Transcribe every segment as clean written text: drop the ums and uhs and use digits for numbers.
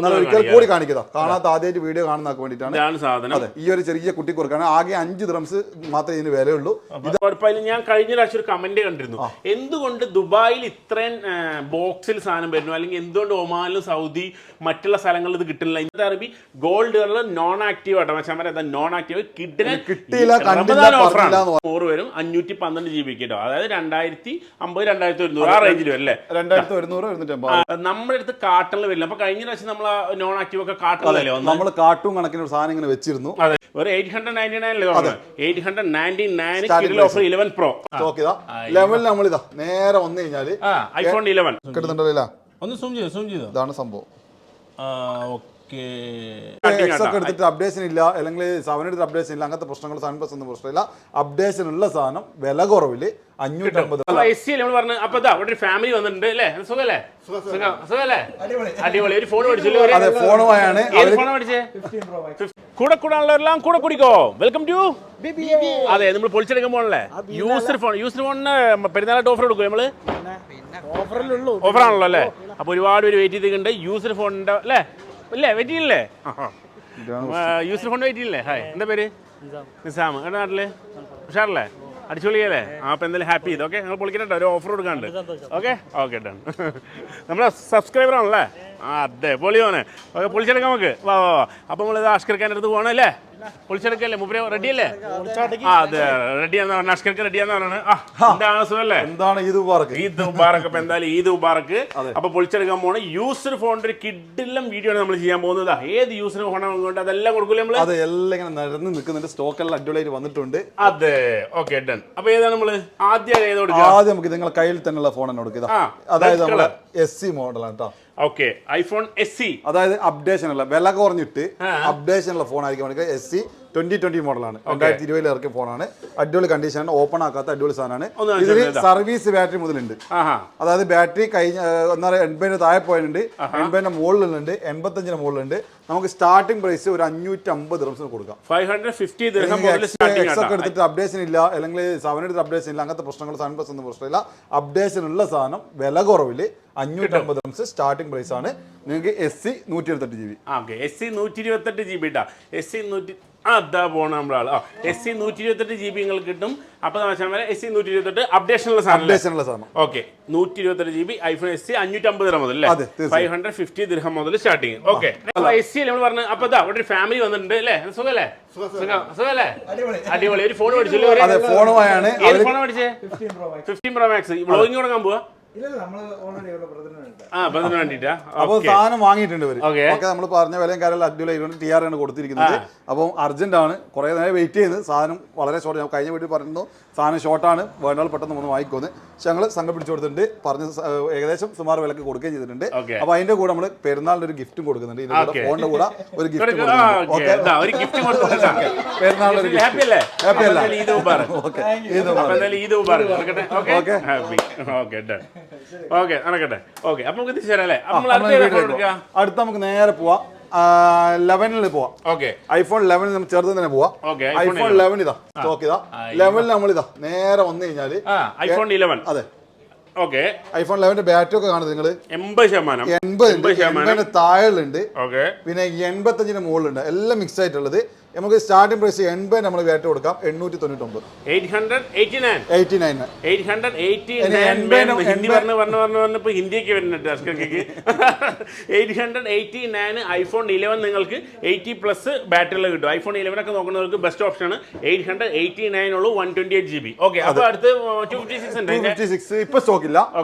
എന്നാൽ ഒരിക്കൽ കൂടി കാണിക്കുക. കാണാത്ത ആദ്യമായിട്ട് വീഡിയോ കാണുന്നതിന് വേണ്ടിയിട്ടാണ് സാധനം. അതെ, ഈ ഒരു ചെറിയ കുട്ടി കൊടുക്കാണ്. ആകെ 5 ദിർഹംസ് മാത്രമേ ഇതിന് വിലയുള്ളൂ. ഞാൻ കഴിഞ്ഞ പ്രാവശ്യം ഒരു കമന്റ് കണ്ടിരുന്നു, എന്തുകൊണ്ട് ദുബായിൽ ഇത്രയും ബോക്സിൽ സാധനം വരുന്നു, അല്ലെങ്കിൽ എന്തുകൊണ്ട് ഒമാനിലും സൗദി മറ്റുള്ള സ്ഥലങ്ങളിൽ ഇത് കിട്ടുന്നില്ല. ഇന്നത്തെ അറബി ഗോൾഡ് നോൺ ആക്റ്റീവ് ആട്ടോ മച്ചാമാരെ, നോൺ ആക്റ്റീവ് കിട്ടില്ല. ഓഫർ വരും 512 GB കേട്ടോ, അതായത് 2050 2100 ആ റേഞ്ചിൽ വരും അല്ലേ. 2100 നമ്മുടെ അടുത്ത് കാർട്ടണിൽ വരില്ല. അപ്പൊ കഴിഞ്ഞ പ്രാവശ്യം നമ്മൾ നോൺ ആക്റ്റീവ് ഒക്കെ കാർട്ടണിലല്ലേ നമ്മൾ കാർട്ടൂൺ കണക്കിന് ഒരു സാധനം ഇങ്ങനെ വെച്ചിരുന്നു. അതെ, ഒരു 899 899 ഓഫർ 11 Pro ലെവലിൽ നമ്മളിതാ നേരെ വന്നു കഴിഞ്ഞാല് iPhone 11 കിട്ടുന്നുണ്ടല്ലോ. ഒന്ന് സൂം ചെയ്തോ. ഇതാണ് സംഭവം. എക്സ് ഒക്കെ എടുത്തിട്ട് അപ്ഡേഷൻ ഇല്ല, അല്ലെങ്കിൽ 7 എടുത്തിട്ട് അപ്ഡേഷൻ ഇല്ല, അങ്ങനത്തെ പ്രശ്നങ്ങൾ 7+ ഒന്നും പ്രശ്നമില്ല. അപ്ഡേഷൻ ഉള്ള സാധനം വില കുറവില് 550. അപ്പൊ ഒരു ഫാമിലി വന്നിട്ടുണ്ട് അല്ലേ. സുഖല്ലേ? അടിപൊളി. ഒരു ഫോൺ മേടിച്ചല്ലോ. അതെ, ഫോണുമായാണ്. കൂടെ കൂടാനുള്ളവരെല്ലാം കൂടെ കുടിക്കോ. Welcome to. അതെ, നമ്മൾ പൊളിച്ചെടുക്കാൻ പോകണല്ലേ. യൂസർ ഫോണിന് പെരുന്നാളായിട്ട് ഓഫർ കൊടുക്കും നമ്മള്. ഓഫറാണല്ലോ അല്ലേ. അപ്പൊ ഒരുപാട് പേര് വെയിറ്റ് ചെയ്തിട്ടുണ്ട് യൂസർ ഫോണിന്റെ അല്ലേ. ഇല്ലേ, വെയിറ്റ് ചെയ്യില്ലേ? യൂസർ ഫോൺ വെയിറ്റ് ചെയ്യില്ലേ? ഹായ്, എന്താ പേര്? നിസാം. എവിടെ നാട്ടില്? ഉഷാറല്ലേ? അടിച്ചുപൊളിയല്ലേ? അപ്പൊ എന്തായാലും ഹാപ്പി ചെയ്ത്. ഓക്കെ, ഞങ്ങൾ പൊളിക്കട്ടെ, ഒരു ഓഫർ കൊടുക്കാണ്ട്. Okay done. നമ്മളെ സബ്സ്ക്രൈബർ ആണല്ലേ. അതെ, പൊളിയോനെ. ഓക്കെ, പൊളിച്ചെടുക്കാം നമുക്ക്. വാ. അപ്പൊ നമ്മൾ അഷ്കർ ഖാൻ്റെ അടുത്ത് പോകണല്ലേ. പൊളിച്ചെടുക്കല്ലേ? മൂപ്പര് റെഡിയല്ലേ? അതെ, റെഡിയാന്ന് പറഞ്ഞു. അഷ്കർക്ക് റെഡിയാന്ന് പറഞ്ഞു. എന്താണ് സുഖല്ലേ? എന്താണ് ഈദ് മുബാറക്ക്? ഈദ് മുബാറക്ക്. അപ്പൊ എന്തായാലും ഈദ് മുബാറക്ക്. അപ്പൊ പൊളിച്ചെടുക്കാൻ പോണ യൂസർ ഫോണിന്റെ ഒരു കിഡിലും വീഡിയോ ആണ് നമ്മൾ ചെയ്യാൻ പോകുന്നത്. ഏത് യൂസർ ഫോണാണ് കൊണ്ട് അതെല്ലാം കൊടുക്കൂലേ നമ്മള്? അതെ, എല്ലാം ഇങ്ങനെ നിരന്ന് നിൽക്കുന്നുണ്ട്. സ്റ്റോക്ക് എല്ലാം അടിപൊളിയായിട്ട് വന്നിട്ടുണ്ട്. അതെ, ഓക്കെ ഡൺ. അപ്പൊ ഏതാണ് നമ്മള് ആദ്യം ഏത് കൊടുക്കുക? ആദ്യം നമുക്ക് നിങ്ങളെ കയ്യിൽ തന്നെയുള്ള ഫോൺ തന്നെ കൊടുക്കുക. അതായത് നമ്മളെ SE മോഡലാണ് കേട്ടോ. Okay, iPhone SE. അതായത് അപ്ഡേഷൻ ഉള്ള വില കുറഞ്ഞിട്ട് അപ്ഡേഷൻ ഉള്ള ഫോൺ ആയിരിക്കും. SE 2020 മോഡലാണ്. 2020 ഇറക്കിയ ഫോണാണ്. അടിപൊളി കണ്ടീഷനാണ്, ഓപ്പൺ ആക്കാത്ത അടിപൊളി സാധനമാണ്. ഇതിൽ സർവീസ് ബാറ്ററി മുതലുണ്ട്. അതായത് ബാറ്ററി കഴിഞ്ഞ 80 താഴെ പോയിട്ടുണ്ട്, 80 മുകളിലുണ്ട്, 85 മുകളിലുണ്ട്. നമുക്ക് സ്റ്റാർട്ടിംഗ് പ്രൈസ് ഒരു 550 ദിർഹംസിന് കൊടുക്കാം. 550 ഒക്കെ എടുത്തിട്ട് അപ്ഡേഷൻ ഇല്ല, അല്ലെങ്കിൽ 7 എടുത്തിട്ട് അപ്ഡേഷൻ ഇല്ല, അങ്ങനത്തെ പ്രശ്നങ്ങൾ 7+ ഒന്നും പ്രശ്നമില്ല. അപ്ഡേഷൻ ഉള്ള സാധനം വില കുറവില് 550 ദിർഹംസ് സ്റ്റാർട്ടിംഗ് പ്രൈസ് ആണ്. നിങ്ങൾക്ക് SE 128 GB. SE 128 GB ഇട്ടാ. SE 100 അതാ പോണ നമ്മളാള്. SE 128 GB നിങ്ങൾക്ക് കിട്ടും. അപ്പൊ SE 128 അപ്ഡേഷനുള്ള സാധനം. ഓക്കെ, 128 GB iPhone SE 550 ദിർഹം മുതൽ 550 ദിർഹം മുതൽ സ്റ്റാർട്ടിങ്. ഓക്കെ, SE നമ്മൾ പറഞ്ഞു. അപ്പൊ ഒരു ഫാമിലി വന്നിട്ടുണ്ട് അല്ലേ. സുഖല്ലേ? അടിപൊളി. ഒരു ഫോൺ മേടിച്ചല്ലോ. ഫോണുമായാണ്. ഫോൺ മേടിച്ചേ 15 Pro Max. വ്ളോഗിങ് തുടങ്ങാൻ പോവാ. അപ്പൊ സാധനം വാങ്ങിയിട്ടുണ്ട് ഇവര്. നമ്മൾ പറഞ്ഞ വിലയും കാര്യങ്ങളും അടിപൊളി TR ആണ് കൊടുത്തിരിക്കുന്നത്. അപ്പം അർജന്റ് ആണ്, കുറെ നേരം വെയിറ്റ് ചെയ്ത് സാധനം വളരെ ഷോർട്ട്. ഞാൻ കഴിഞ്ഞ വീട്ടിൽ പറഞ്ഞു സാധനം ഷോർട്ടാണ്, വേണ്ടാൾ പെട്ടെന്ന് ഒന്ന് വാങ്ങിക്കോന്ന്. പക്ഷെ ഞങ്ങൾ സംഘം പിടിച്ചു കൊടുത്തിട്ടുണ്ട്. പറഞ്ഞ ഏകദേശം സുമാർ വിലക്ക് കൊടുക്കുകയും ചെയ്തിട്ടുണ്ട്. അപ്പൊ അതിന്റെ കൂടെ നമ്മൾ പെരുന്നാളിന്റെ ഒരു ഗിഫ്റ്റും കൊടുക്കുന്നുണ്ട്. ഇതിന്റെ ഫോണിന്റെ കൂടെ ഒരു ഗിഫ്റ്റ് പെരുന്നാളിന്റെ ഹാപ്പി അല്ലേ? അടുത്ത നമുക്ക് നേരെ പോവാം. 11 പോവാം. iPhone 11 നമുക്ക് ചെറുത് തന്നെ പോവാം. iPhone 11 ഇതാ സ്റ്റോക്ക് ഇതാ. 11 നമ്മളിതാ നേരെ വന്നു കഴിഞ്ഞാല് iPhone 11. അതെ, iPhone 11 ബാറ്ററി ഒക്കെ കാണുന്നത് നിങ്ങള് 80 താഴെയുണ്ട്, പിന്നെ 85 മുകളിലുണ്ട്. എല്ലാം മിക്സ് ആയിട്ടുള്ളത്. നമുക്ക് സ്റ്റാർട്ടിംഗ് പ്രൈസ് 80 നമ്മൾ ബാറ്ററി കൊടുക്കാം. 899. ഹിന്ദിക്ക് വരുന്നുണ്ട് 889 iPhone 11 നിങ്ങൾക്ക് 80+ ബാറ്ററികൾ കിട്ടും. iPhone 11 ഒക്കെ നോക്കുന്നവർക്ക് ബെസ്റ്റ് ഓപ്ഷൻ ആണ്. 889 ഉള്ളൂ, 128 GB. ഓക്കെ, അപ്പൊ അടുത്ത് 256 ഇപ്പൊ സ്റ്റോക്ക് ഇല്ല.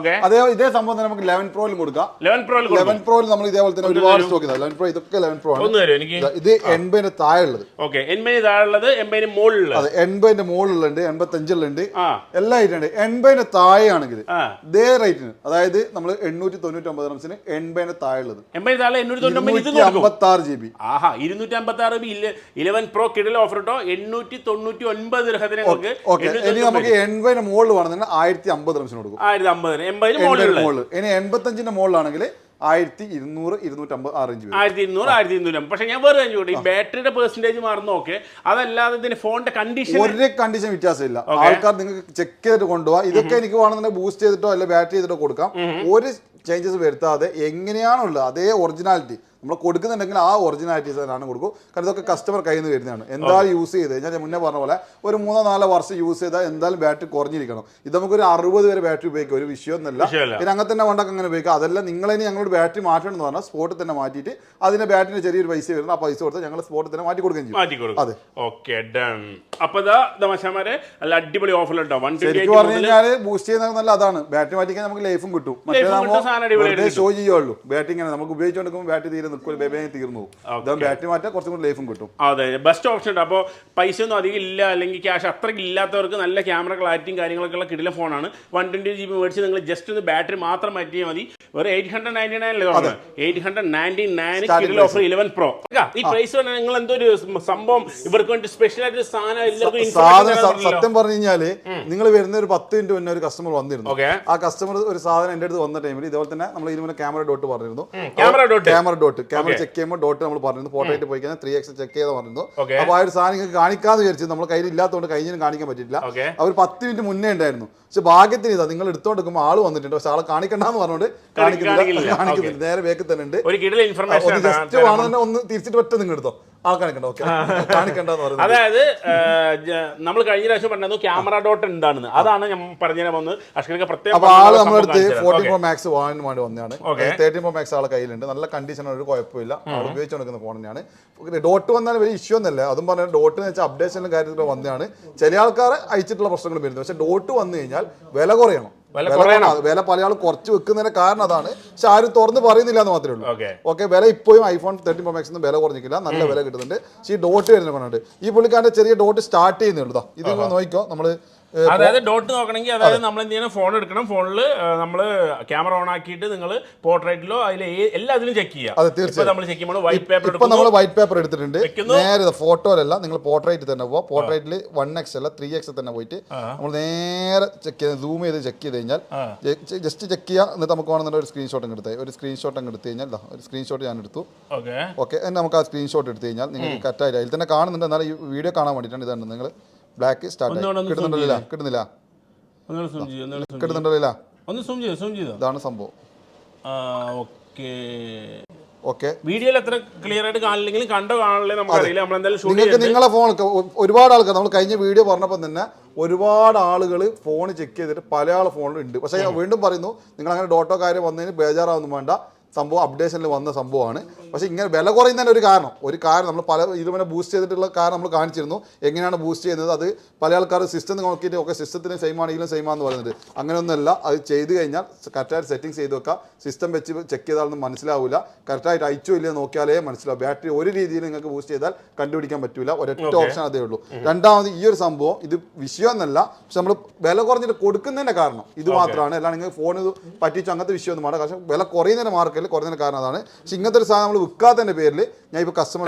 അതേ ഇതേ സംഭവം നമുക്ക് 11 Proയിലും കൊടുക്കാം. 11 Proയിൽ നമ്മൾ ഇതേപോലെ തന്നെ ഒരുപാട് സ്റ്റോക്ക് ഇല്ല. 11 Pro ഇതൊക്കെ 11 Pro ആണ്. ഇത് 80 താഴെയുള്ളത്. 80 താഴെയുള്ളത്, 80 മുകളിലുള്ളത്. അതെ, 80 മുകളിലുണ്ട്, 85 എല്ലാം ആയിട്ടുണ്ട്. 80 താഴെയാണെങ്കിൽ ഇതേ റേറ്റിന്, അതായത് നമ്മൾ 899 ദിർഹംസിന് 80 താഴെയുള്ളത്. 80 താഴെ 256 GB. 256 GB 11 Pro കിഡിൽ ഓഫർ ഇട്ടോ. 899 ദിർഹത്തിന് നമുക്ക്. ഇനി നമുക്ക് 80 മുകളിൽ വേണമെന്നുണ്ടെങ്കിൽ 1050 ദിർഹംസിന് കൊടുക്കും. 1050 മുകളിൽ. ഇനി 85 മുകളിലാണെങ്കിൽ 1200 250 ആ റേഞ്ച് 1200 പക്ഷെ ഞാൻ വേറെ ഈ ബാറ്ററിയുടെ പെർസെന്റേജ് മാറുന്നു. ഓക്കെ, അതല്ലാതെ ഇതിന് ഫോണിന്റെ കണ്ടീഷൻ ഒരു കണ്ടീഷൻ വ്യത്യാസമില്ല. ആൾക്കാർ നിങ്ങൾക്ക് ചെക്ക് ചെയ്തിട്ട് കൊണ്ടുപോകാം. ഇതൊക്കെ എനിക്ക് വേണമെന്നുണ്ടെങ്കിൽ ബൂസ്റ്റ് ചെയ്തിട്ടോ അല്ലെ ബാറ്ററി ചെയ്തിട്ടോ കൊടുക്കാം. ഒരു ചേഞ്ചസ് വരുത്താതെ എങ്ങനെയാണുള്ളത് അതേ ഒറിജിനാലിറ്റി നമ്മൾ കൊടുക്കുന്നുണ്ടെങ്കിൽ ആ ഒറിജിനാലിറ്റി സാധനമാണ് കൊടുക്കും. കാരണം ഇതൊക്കെ കസ്റ്റമർ കയ്യിൽ നിന്ന് വരുന്നതാണ്. എന്തായാലും യൂസ് ചെയ്ത് ഞാൻ മുന്നേ പറഞ്ഞ പോലെ ഒരു 3-4 വർഷം യൂസ് ചെയ്താൽ എന്തായാലും ബാറ്ററി കുറഞ്ഞിരിക്കണം. ഇത് നമുക്കൊരു 60 വരെ ബാറ്ററി ഉപയോഗിക്കാം, ഒരു വിഷയമൊന്നുമില്ല. പിന്നെ അങ്ങനെ തന്നെ വേണ്ടൊക്കെ അങ്ങനെ ഉപയോഗിക്കാം. അതല്ല നിങ്ങളിനി ഞങ്ങളോട് ബാറ്ററി മാറ്റണം എന്ന് പറഞ്ഞാൽ സ്പോട്ടിൽ തന്നെ മാറ്റിയിട്ട് അതിന്റെ ബാറ്ററിന് ചെറിയൊരു പൈസ വരുന്നത്, ആ പൈസ കൊടുത്താൽ ഞങ്ങൾ സ്പോട്ടിൽ തന്നെ മാറ്റി കൊടുക്കുകയും ചെയ്യും. അതെ, ഓക്കെ ഡൺ. അപ്പൊ തമാശമാരെ നല്ല അടിപൊളി ഓഫർ ഉണ്ടോ? ശരിക്കും പറഞ്ഞു കഴിഞ്ഞാൽ ബൂസ്റ്റ് ചെയ്യുന്നത് നല്ല അതാണ്. ബാറ്ററി മാറ്റിക്കാൻ നമുക്ക് ലൈഫും കിട്ടും. മറ്റേ ഷോ ചെയ്യുള്ളൂ. ബാറ്ററി ഇങ്ങനെ നമുക്ക് ഉപയോഗിച്ചുകൊണ്ടിരിക്കുമ്പോൾ ബാറ്ററി തീരെ നിൽക്കും, ബേബേ തീർന്നു പോകും. ബാറ്ററി മാറ്റാൻ കുറച്ചും കൂടി ലൈഫും കിട്ടും. അതെ, ബെസ്റ്റ് ഓപ്ഷൻ ഉണ്ട്. അപ്പോൾ പൈസ ഒന്നും അധികം ഇല്ല, അല്ലെങ്കിൽ ക്യാഷ് അത്രയ്ക്ക് ഇല്ലാത്തവർക്ക് നല്ല ക്യാമറ ക്ലാരിറ്റിയും കാര്യങ്ങളൊക്കെ ഉള്ള കിടിലൻ ഫോണാണ്. 120 GB മേടിച്ച് നിങ്ങൾ ജസ്റ്റ് ഒന്ന് ബാറ്ററി മാത്രം മാറ്റിയാൽ മതി. ഒരു 899 899 കിടിലൻ ഓഫർ 11 Pro. ഈ പ്രൈസ് നിങ്ങൾ എന്തോ ഒരു സംഭവം ഇവർക്ക് വേണ്ടി സ്പെഷ്യൽ ആയിട്ട് സാധനം എല്ലാവർക്കും. സത്യം പറഞ്ഞു കഴിഞ്ഞാല് നിങ്ങൾ വരുന്ന ഒരു 10 മിനിറ്റ് മുന്നേ ഒരു കസ്റ്റമർ വന്നിരുന്നു. ആ കസ്റ്റമർ ഒരു സാധനം എന്റെ അടുത്ത് വന്ന ടൈമിൽ ഇതുപോലെ തന്നെ നമ്മൾ ഇതിന് മുന്നേ ക്യാമറ ഡോട്ട് പറഞ്ഞിരുന്നു. ക്യാമറ ചെക്ക് ചെയ്യുമ്പോൾ ഡോട്ട് നമ്മൾ പറഞ്ഞിരുന്നു. ഫോട്ടോ പോയി കഴിഞ്ഞാൽ 3x ചെക്ക് ചെയ്താൽ പറഞ്ഞിരുന്നു. അപ്പൊ ആ ഒരു സാധനം നിങ്ങൾക്ക് കാണിക്കാന്ന് വിചാരിച്ചു. നമ്മൾ കയ്യിൽ ഇല്ലാത്തതുകൊണ്ട് കഴിഞ്ഞാൽ കാണിക്കാൻ പറ്റില്ല. അവർ 10 മിനിറ്റ് മുന്നേ ഉണ്ടായിരുന്നു. പക്ഷെ ഭാഗ്യത്തിന് ഇതാ നിങ്ങൾ എടുത്തോണ്ടിരിക്കുമ്പോൾ ആള് വന്നിട്ടുണ്ട്. പക്ഷെ ആളെ കാണിക്കണ്ടെന്ന് പറഞ്ഞുകൊണ്ട് കാണിക്കുന്നില്ല. നേരെ വേക്കിൽ തന്നെ ഉണ്ട്. ജസ്റ്റ് വേണമെന്നെ ഒന്ന് തിരിച്ചിട്ട് പറ്റും നിങ്ങൾ എടുത്തോ. അതായത് നമ്മൾ കഴിഞ്ഞ പ്രാവശ്യം പറഞ്ഞത് ക്യാമറ ഡോട്ട് എന്താണെന്ന്, അതാണ് ഞാൻ പറഞ്ഞു വന്നത്. അഷ്കർക്ക് പ്രത്യേകം ആള് നമ്മളടുത്ത് 14 Pro Max വാങ്ങാൻ വേണ്ടി വന്നതാണ്. 13 Pro Max ആളെ കയ്യിലുണ്ട്. നല്ല കണ്ടീഷൻ, ഒരു കുഴപ്പമില്ല. ആൾ ഉപയോഗിച്ചുകൊണ്ടിരിക്കുന്ന ഫോൺ തന്നെയാണ്. ഡോട്ട് വന്നാൽ വലിയ ഇഷ്യൂ ഒന്നല്ല. അതും പറഞ്ഞാൽ ഡോട്ട് എന്ന് വെച്ചാൽ അപ്ഡേഷനും കാര്യത്തിലൊക്കെ വന്നതാണ്. ചില ആൾക്കാർ അയച്ചിട്ടുള്ള പ്രശ്നങ്ങൾ വരുന്നത്. പക്ഷെ ഡോട്ട് വന്നു കഴിഞ്ഞാൽ വില കുറയണം. വില പല ആൾ കുറച്ച് വെക്കുന്നതിന് കാരണം അതാണ്. പക്ഷെ ആരും തുറന്ന് പറയുന്നില്ല എന്ന് മാത്രമേ ഉള്ളൂ. ഓക്കെ, വില ഇപ്പോഴും ഐഫോൺ 13 Pro Max വില കുറഞ്ഞിട്ടില്ല, നല്ല വില കിട്ടുന്നുണ്ട്. പക്ഷേ ഈ ഡോട്ട് വരുന്ന കൊണ്ടുണ്ട്. ഈ പുള്ളിക്കാരൻ്റെ ചെറിയ ഡോട്ട് സ്റ്റാർട്ട് ചെയ്യുന്നുള്ളൂ. ഇത് നോക്കിക്കോ. നമ്മള് അതായത് ഡോട്ട് നോക്കണമെങ്കിൽ അതായത് നമ്മൾ എന്ത് ചെയ്യണം, ഫോൺ എടുക്കണം. ഫോണിൽ നമ്മൾ ക്യാമറ ഓൺ ആക്കിയിട്ട് നിങ്ങൾ പോർട്രേറ്റിലോ അതിൽ എല്ലാത്തിലും ചെക്ക് ചെയ്യുക. അതെ, തീർച്ചയായും നമ്മൾ ചെക്ക് ചെയ്യുമ്പോൾ വൈറ്റ് പേപ്പർ ഇപ്പൊ നമ്മൾ വൈറ്റ് പേപ്പർ എടുത്തിട്ടുണ്ട്. നേരെ ഫോട്ടോയിലല്ല, നിങ്ങൾ പോർട്രേറ്റ് തന്നെ പോവാ. പോർട്രേറ്റിൽ 1x അല്ല 3x തന്നെ പോയിട്ട് നമ്മൾ നേരെ ചെക്ക് ചെയ്ത് സൂം ചെയ്ത് ചെക്ക് ചെയ്ത് കഴിഞ്ഞാൽ ജസ്റ്റ് ചെക്ക് ചെയ്യുക. എന്നിട്ട് നമുക്ക് വേണമെന്നുണ്ടെങ്കിൽ ഒരു സ്ക്രീൻഷോട്ട് എടുത്ത് എടുത്തു കഴിഞ്ഞാൽ ഒരു സ്ക്രീൻഷോട്ട് ഞാൻ എടുത്തു. ഓക്കെ, നമുക്ക് ആ സ്ക്രീൻഷോട്ട് എടുത്തു കഴിഞ്ഞാൽ നിങ്ങൾക്ക് കറക്റ്റായിട്ട് അതിൽ തന്നെ കാണുന്നുണ്ട്. എന്നാലും ഈ വീഡിയോ കാണാൻ വേണ്ടിയിട്ടാണ്. ഇതാണ് നിങ്ങൾ ബ്ലാക്ക് സ്റ്റാർട്ട് കിട്ടുന്നുണ്ടല്ലോ, കിട്ടുന്നില്ല, കിട്ടുന്നുണ്ടല്ലോ. ഇതാണ് സംഭവം. ഓക്കെ, വീഡിയോയിൽ എത്ര ക്ലിയർ ആയിട്ട് കാണില്ലെങ്കിലും കണ്ടോ കാണില്ലേ നമുക്കറിയില്ല. നിങ്ങൾക്ക് നിങ്ങളെ ഫോൺ ഒരുപാട് ആൾക്കാർ നമ്മൾ കഴിഞ്ഞ വീഡിയോ പറഞ്ഞപ്പോൾ തന്നെ ഒരുപാട് ആളുകൾ ഫോൺ ചെക്ക് ചെയ്തിട്ട് പല ആൾ ഫോണിൽ ഉണ്ട്. പക്ഷേ വീണ്ടും പറയുന്നു, നിങ്ങൾ അങ്ങനെ ഡോട്ടോ കാര്യം വന്നതിന് ബേജാറാവൊന്നും വേണ്ട. സംഭവം അപ്ഡേഷനിൽ വന്ന സംഭവമാണ്. പക്ഷേ ഇങ്ങനെ വില കുറയുന്നതിൻ്റെ ഒരു കാരണം നമ്മൾ പല ഇതുപോലെ ബൂസ്റ്റ് ചെയ്തിട്ടുള്ള കാരണം നമ്മൾ കാണിച്ചിരുന്നു. എങ്ങനെയാണ് ബൂസ്റ്റ് ചെയ്യുന്നത്, അത് പല ആൾക്കാർ സിസ്റ്റം നോക്കിയിട്ട് ഒക്കെ സിസ്റ്റത്തിന് സെയിം ആണെങ്കിലും സെയിം ആണെന്ന് പറയുന്നത്. അങ്ങനെയൊന്നുമല്ല. അത് ചെയ്ത് കഴിഞ്ഞാൽ കറക്റ്റായിട്ട് സെറ്റിംഗ്സ് ചെയ്ത് വെക്കുക. സിസ്റ്റം വെച്ച് ചെക്ക് ചെയ്താലൊന്നും മനസ്സിലാവില്ല. കറക്റ്റായിട്ട് അയച്ചോ ഇല്ലയോ നോക്കിയാലേ മനസ്സിലാവും. ബാറ്ററി ഒരു രീതിയിൽ നിങ്ങൾക്ക് ബൂസ്റ്റ് ചെയ്താൽ കണ്ടുപിടിക്കാൻ പറ്റില്ല. ഒരൊറ്റ ഓപ്ഷൻ അതേ ഉള്ളൂ. രണ്ടാമത് ഈ ഒരു സംഭവം ഇത് വിഷയമൊന്നല്ല. പക്ഷെ നമ്മൾ വില കുറഞ്ഞിട്ട് കൊടുക്കുന്നതിൻ്റെ കാരണം ഇത് മാത്രമാണ്. അല്ലാണ്ട് നിങ്ങൾ ഫോൺ പറ്റിച്ചു അങ്ങനത്തെ വിഷയമൊന്നും വേണ്ട. പക്ഷേ വില കുറയുന്നതിന് മാർക്കറ്റിൽ കുറഞ്ഞതിന് കാരണം അതാണ്. പക്ഷെ ഇങ്ങനത്തെ ഒരു സാധനം നമ്മൾ വിൽക്കാത്തതിന്റെ പേരിൽ ഞാൻ ഇപ്പൊ കസ്റ്റമർ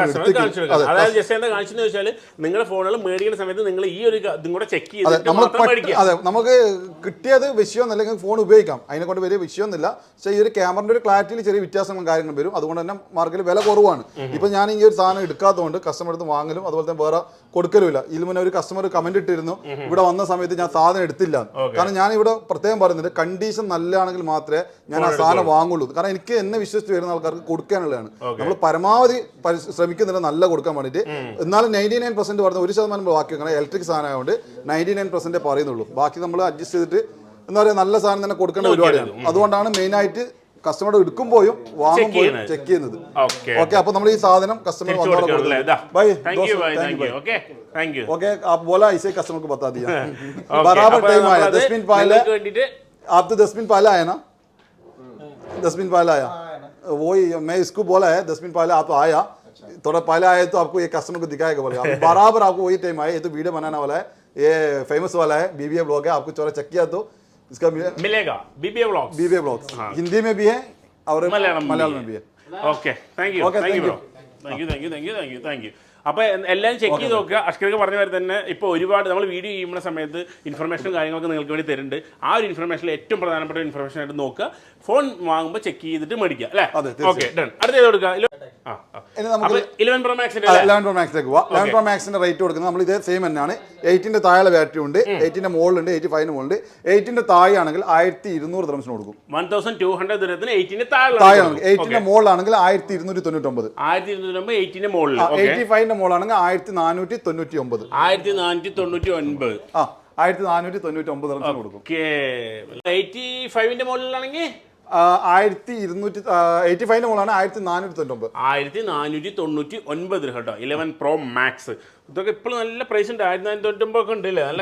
നിങ്ങളുടെ ഫോണുകൾ മേടിക്കുന്ന സമയത്ത് നിങ്ങൾ ഈ ഒരു ഇതും കൂടെ ചെക്ക് ചെയ്ത് അതെ, നമുക്ക് കിട്ടിയത് വിഷയമൊന്നും അല്ലെങ്കിൽ ഫോൺ ഉപയോഗിക്കാം. അതിനെ കൊണ്ട് വലിയ വിഷയമൊന്നുമില്ല. പക്ഷേ ഈ ഒരു ക്യാമറയുടെ ഒരു ക്ലാരിറ്റിയിൽ ചെറിയ വ്യത്യാസങ്ങളും കാര്യങ്ങളും വരും. അതുകൊണ്ട് തന്നെ മാർക്കറ്റിൽ വില കുറവാണ്. ഇപ്പൊ ഞാൻ ഈ ഒരു സാധനം എടുക്കാത്തതുകൊണ്ട് കസ്റ്റമർ അടുത്ത് വാങ്ങലും അതുപോലെ തന്നെ വേറെ കൊടുക്കലുമില്ല. ഇതിൽ മുന്നേ ഒരു കസ്റ്റമർ കമന്റ് ഇട്ടിരുന്നു, ഇവിടെ വന്ന സമയത്ത് ഞാൻ സാധനം എടുത്തില്ല. കാരണം ഞാൻ ഇവിടെ പ്രത്യേകം പറയുന്നുണ്ട്, കണ്ടീഷൻ നല്ലതാണെങ്കിൽ മാത്രമേ ഞാൻ ആ സാധനം വാങ്ങുള്ളൂ. കാരണം എനിക്ക് എന്നെ വിശ്വസിച്ച് വരുന്ന ആൾക്കാർക്ക് കൊടുക്കാനുള്ളതാണ്. നമ്മൾ പരമാവധി ശ്രമിക്കുന്നില്ല നല്ല കൊടുക്കാൻ വേണ്ടിയിട്ട്. എന്നാലും 99% പറഞ്ഞ 1% ബാക്കി വെക്കണം. ഇലക്ട്രിക് സാധനം ആയതുകൊണ്ട് 99% പറയുന്നുള്ളൂ. ബാക്കി നമ്മൾ അഡ്ജസ്റ്റ് ചെയ്തിട്ട് എന്താ പറയുക, നല്ല സാധനം തന്നെ കൊടുക്കേണ്ട പരിപാടിയാണ്. അതുകൊണ്ടാണ് മെയിനായിട്ട് കസ്റ്റമർ എടുക്കുമ്പോഴും വാങ്ങുമ്പോഴും ചെക്ക് ചെയ്യുന്നത്. ഓക്കെ, അപ്പൊ നമ്മൾ ഈ സാധനം കസ്റ്റമർ ओके, आप बोला इसे कस्टमर को बता दिया. बराबर टाइम आया. 10 मिनट पहले आप तो 10 मिनट पहले आए ना, 10 मिनट पहले आया. वही मैं इसको बोला है 10 मिनट पहले आप आया. थोड़ा पहले आए तो आपको ये कस्टमर को दिखाएगा बोलेगा. बराबर आपको वही टाइम आया. ये तो वीडियो बनाने वाला है, ये फेमस वाला है, बीबीए ब्लॉग है. आपको थोड़ा चेक किया तो इसका मिलेगा. बीबीए ब्लॉग्स हिंदी में भी है और मलयालम में भी है. Okay, thank you, thank you bro, thank you. അപ്പോൾ എല്ലാം ചെക്ക് ചെയ്ത് നോക്കുക. അഷ്കർക്ക് പറഞ്ഞ പോലെ തന്നെ ഇപ്പോൾ ഒരുപാട് നമ്മൾ വീഡിയോ ചെയ്യുന്ന സമയത്ത് ഇൻഫർമേഷനും കാര്യങ്ങളൊക്കെ നിങ്ങൾക്ക് വേണ്ടി തരുന്നുണ്ട്. ആ ഒരു ഇൻഫർമേഷനിൽ ഏറ്റവും പ്രധാനപ്പെട്ട ഇൻഫർമേഷൻ ആയിട്ട് നോക്കുക. ഫോൺ വാങ്ങുമ്പോൾ ചെക്ക് ചെയ്തിട്ട് മേടിക്കുക അല്ലേ? Okay done. അടുത്ത ചെയ്ത് കൊടുക്കുക. 11 Pro Max 11 Pro Max ലേക്ക് പോവാം. 11 Pro Max റേറ്റ് കൊടുക്കുന്നത് നമ്മൾ ഇതേ സെയിം തന്നെയാണ്. 8ന്റെ താഴെ ബാറ്ററി ഉണ്ട്, 8ന്റെ മുകളിലുണ്ട്, 85ന്റെ മുകളിലുണ്ട്. 8ന്റെ താഴെ ആണെങ്കിൽ 1200 ദിർഹംസിന് കൊടുക്കും. 1200 ദിർഹത്തിന് 8ന്റെ താഴെ. 8ന്റെ മുകളിലാണെങ്കിൽ 1299. 1299 8ന്റെ മുകളിൽ. 85ന്റെ മുകളിലാണെങ്കിൽ 1499. 1499. 1499 ദിർഹംസിന് കൊടുക്കും. 85ന്റെ മുകളിലാണെങ്കിൽ 85ന്റെ മുകളിലാണ് 1499. 1499 ദിർഹം കേട്ടോ. 11 Pro Max ഇതൊക്കെ ഇപ്പോൾ നല്ല പ്രൈസ് ഉണ്ട്. 1499 ഒക്കെ ഉണ്ട് അല്ലേ? നല്ല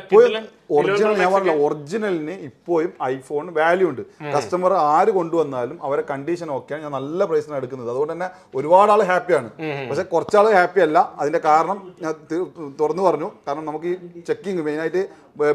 ഒറിജിനൽ ഞാൻ പറഞ്ഞില്ല, ഒറിജിനലിന് ഇപ്പോഴും ഐഫോൺ വാല്യൂ ഉണ്ട്. കസ്റ്റമർ ആര് കൊണ്ടുവന്നാലും അവരെ കണ്ടീഷൻ ഓക്കെയാണ്, ഞാൻ നല്ല പ്രൈസിനാണ് എടുക്കുന്നത്. അതുകൊണ്ട് തന്നെ ഒരുപാട് ആൾ ഹാപ്പിയാണ്. പക്ഷെ കുറച്ചാൾ ഹാപ്പി അല്ല. അതിന്റെ കാരണം ഞാൻ തുറന്നു പറഞ്ഞു. കാരണം നമുക്ക് ഈ ചെക്കിങ് മെയിനായിട്ട്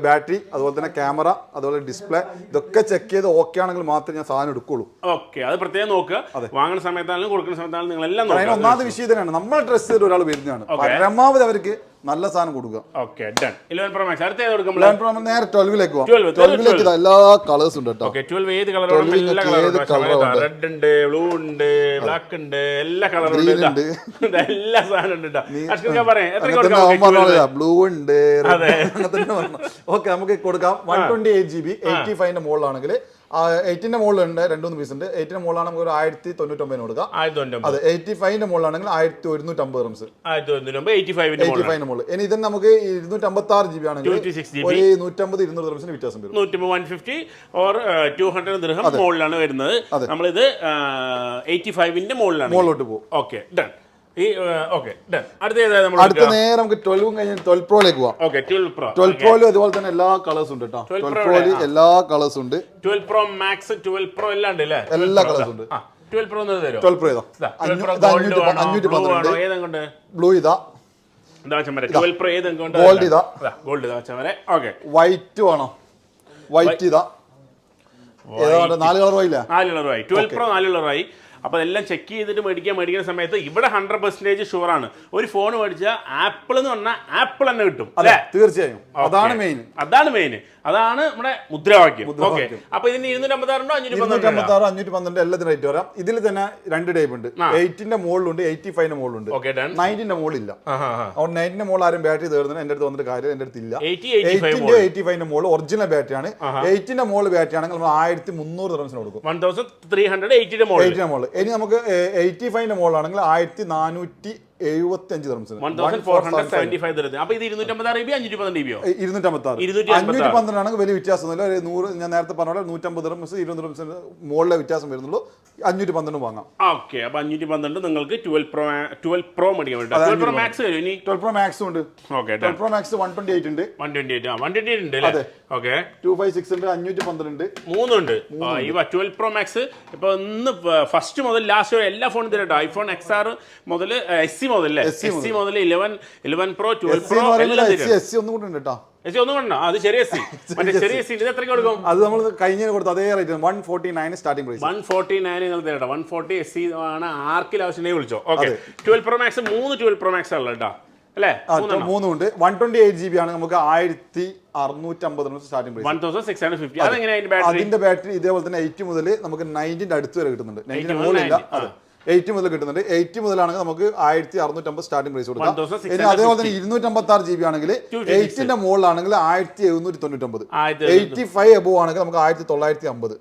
ബാറ്ററി, അതുപോലെ തന്നെ ക്യാമറ, അതുപോലെ ഡിസ്പ്ലേ, ഇതൊക്കെ ചെക്ക് ചെയ്ത് ഓക്കെ ആണെങ്കിൽ മാത്രമേ ഞാൻ സാധനം എടുക്കുള്ളൂ. ഓക്കെ, അത് പ്രത്യേകം നോക്കുക. വാങ്ങുന്ന സമയത്താണെങ്കിലും കൊടുക്കുന്ന സമയത്താണെങ്കിലും നിങ്ങൾ എല്ലാം നോക്കുക. ഒന്നാമത്തെ വിഷയം തന്നെയാണ്, നമ്മൾ ഡ്രസ് ചെയ്ത് ഒരാൾ വരുന്നതാണ്, പരമാവധി അവർക്ക് നല്ല സാധനം കൊടുക്കുക. Okay done. 11 Pro Max അടുത്ത ഏത് കൊടുക്കും? 11 Pro Max നേരെ 12ലേക്ക് പോകാം. 12ലേക്ക് എല്ലാ കളേഴ്സ് ഉണ്ട് കേട്ടോ. ഓക്കെ 12 ഏത് കളറാണ്? എല്ലാ കളറും. റെഡ് ഉണ്ട്, ബ്ലൂ ഉണ്ട്, ബ്ലാക്ക് ഉണ്ട്, എല്ലാ കളറും ഉണ്ട്. എല്ലാ സാധനം ഉണ്ട് കേട്ടോ. അഷ്കർ പറയാം എത്ര കൊടുക്കാം? ബ്ലൂ ഉണ്ട്. ഓക്കെ നമുക്ക് കൊടുക്കാം. 128GB 85ന്റെ മുകളിലാണെങ്കിൽ 8ന്റെ മുകളിലുണ്ട് 2-3 പീസ് ഉണ്ട്. 8ന്റെ മുകളിലാണ് നമുക്ക് ഒരു 1099 കൊടുക്കാം. അതെ 85ന്റെ മുകളിലാണെങ്കിൽ 1150 ദിർഹംസ്. 85ന്റെ മുകളിൽ. ഇനി ഇതിന് നമുക്ക് 256GB ആണെങ്കിൽ ഒരു 150-200 ദിർഹംസിന് വ്യത്യാസം വരും. 150 ഓർ 200 ദിർഹം മുകളിലാണ് വരുന്നത്. നമ്മളിത് 85ന്റെ മുകളിലോട്ട് പോകും. Okay done. അടുത്ത നേരെ നമുക്ക് 12 കഴിഞ്ഞ് 12 പ്രോയിലേക്ക് പോവാം. 12 പ്രോയിലും അതുപോലെ തന്നെ എല്ലാ കളേഴ്സും ഉണ്ട് കേട്ടോ. 12 പ്രോയിൽ എല്ലാ കളേഴ്സും ഉണ്ട്. 12 Pro Max 12 Pro എല്ലാം ഉണ്ട് അല്ലേ? എല്ലാ കളേഴ്സും ഉണ്ട്. 12 Pro 12 Pro ഇതാ 512 ഏതെങ്കിലും ബ്ലൂ ഇതാ 12 Pro ഏതെങ്കിലും ഗോൾഡ് ഇതാ ഗോൾഡ് ഇതാ വരെ. ഓക്കെ വൈറ്റ് വേണോ? വൈറ്റ് ഇതാ 4 കളർ ആയില്ല. 4 കളറായി. 12 Pro 4 കളറായി. അപ്പോൾ അതെല്ലാം ചെക്ക് ചെയ്തിട്ട് മേടിക്കുന്ന സമയത്ത് ഇവിടെ 100% ഷുവറാണ്. ഒരു ഫോൺ മേടിച്ചാൽ ആപ്പിൾ എന്ന് പറഞ്ഞാൽ ആപ്പിൾ തന്നെ കിട്ടും അല്ലേ? തീർച്ചയായും അതാണ് മെയിൻ. അതാണ് നമ്മുടെ മുദ്രാവാക്യം. ഓക്കെ, അപ്പൊ ഇതിന് 256 ഉണ്ടോ? 512 എല്ലാത്തിനും റേറ്റ് വരാം. ഇതിൽ തന്നെ 2 ടൈപ്പ് ഉണ്ട്. 8ന്റെ മുകളിലുണ്ട്, 85ന്റെ മുകളിലുണ്ട്. 90ന്റെ മുകളിലില്ല. അതുകൊണ്ട് 90ന്റെ മുകളിൽ ആരും ബാറ്ററി തീർന്നത് എന്റെ അടുത്ത് വന്നിട്ട് കാര്യം എന്റെ അടുത്തില്ല. 85ന്റെ മുകളിൽ ഒറിജിനൽ ബാറ്ററി ആണ്. 8ന്റെ മുകളിൽ ബാറ്ററി ആണെങ്കിൽ നമ്മൾ 1300 ദിർഹംസിന് കൊടുക്കും. 1380 മുകളിൽ. ഇനി നമുക്ക് 85ന്റെ മുകളിലാണെങ്കിൽ 1475 ദിർഹംസിന്. 1475 ദിർഹം. അപ്പോൾ ഇത് 256 512 ആണെങ്കിൽ വലിയ വ്യത്യാസമൊന്നുമില്ല. 100 ഞാൻ നേരത്തെ പറഞ്ഞ പോലെ 150 ദിർഹംസ് 20 ദിർഹംസിന് മുകളിലെ വ്യത്യാസം വരുന്നുള്ളൂ. 512 വാങ്ങാം. ഓക്കെ, അപ്പോൾ 512 നിങ്ങൾക്ക് 12 Pro മേടിക്കാൻ വേണ്ടി. 12 Pro Max വരും ഇനി. 12 Pro Max ഉണ്ട്. ഓക്കെ 12 Pro Max 128 ഉണ്ട്. 128 ഉണ്ട് അല്ലേ? ഓക്കെ 256 ഉണ്ട്, 512 ഉണ്ട്, 3 ഉണ്ട്. ഈ 12 Pro Max ഇപ്പോൾ ഇന്ന് ഫസ്റ്റ് മുതൽ ലാസ്റ്റ് വരെ എല്ലാ ഫോണും തരട്ടോ. ഐഫോൺ XR മുതൽ SE മുതൽ 11 Pro 12 Pro എല്ലാം ഒന്നും കൂടെ ഉണ്ട് കേട്ടോ. ഒന്നും കണ്ടോ? അത് ചെറിയ SE. മറ്റേ ചെറിയ SE ഇത് എത്രയ്ക്ക് കൊടുക്കും? അത് നമ്മൾ കഴിഞ്ഞ കൊടുത്ത അതേ റേറ്റ് 149 സ്റ്റാർട്ടിംഗ് പ്രൈസ്. 149 നിങ്ങൾ തരട്ടോ. 140 SE ആണ്. ആർക്കിൽ ആവശ്യമുണ്ടെങ്കിൽ വിളിച്ചോ. Okay 12 Pro Max 3 12 Pro Max ഉള്ളത് കേട്ടോ അല്ലേ? 3 ഉണ്ട്. 128GB ആണ് നമുക്ക് 1650 സ്റ്റാർട്ടിംഗ് പ്രൈസ്. 1650. അതെങ്ങനെയാ അതിന്റെ ബാറ്ററി ഇതേപോലെ തന്നെ 8 മുതൽ നമുക്ക് 90ന്റെ അടുത്ത് വരെ കിട്ടുന്നുണ്ട്. 90ന്റെ മുകളിലില്ല. അതെ 8 മുതൽ കിട്ടുന്നുണ്ട്. 8 മുതലാണെങ്കിൽ നമുക്ക് 1650 സ്റ്റാർട്ടിംഗ് പ്രൈസ് കൊടുക്കാം. ഇനി അതേപോലെ തന്നെ 256GB ആണെങ്കിൽ 8ന്റെ മുകളിലാണെങ്കിൽ 1799. 85 എബോ ആണെങ്കിൽ നമുക്ക് 1950.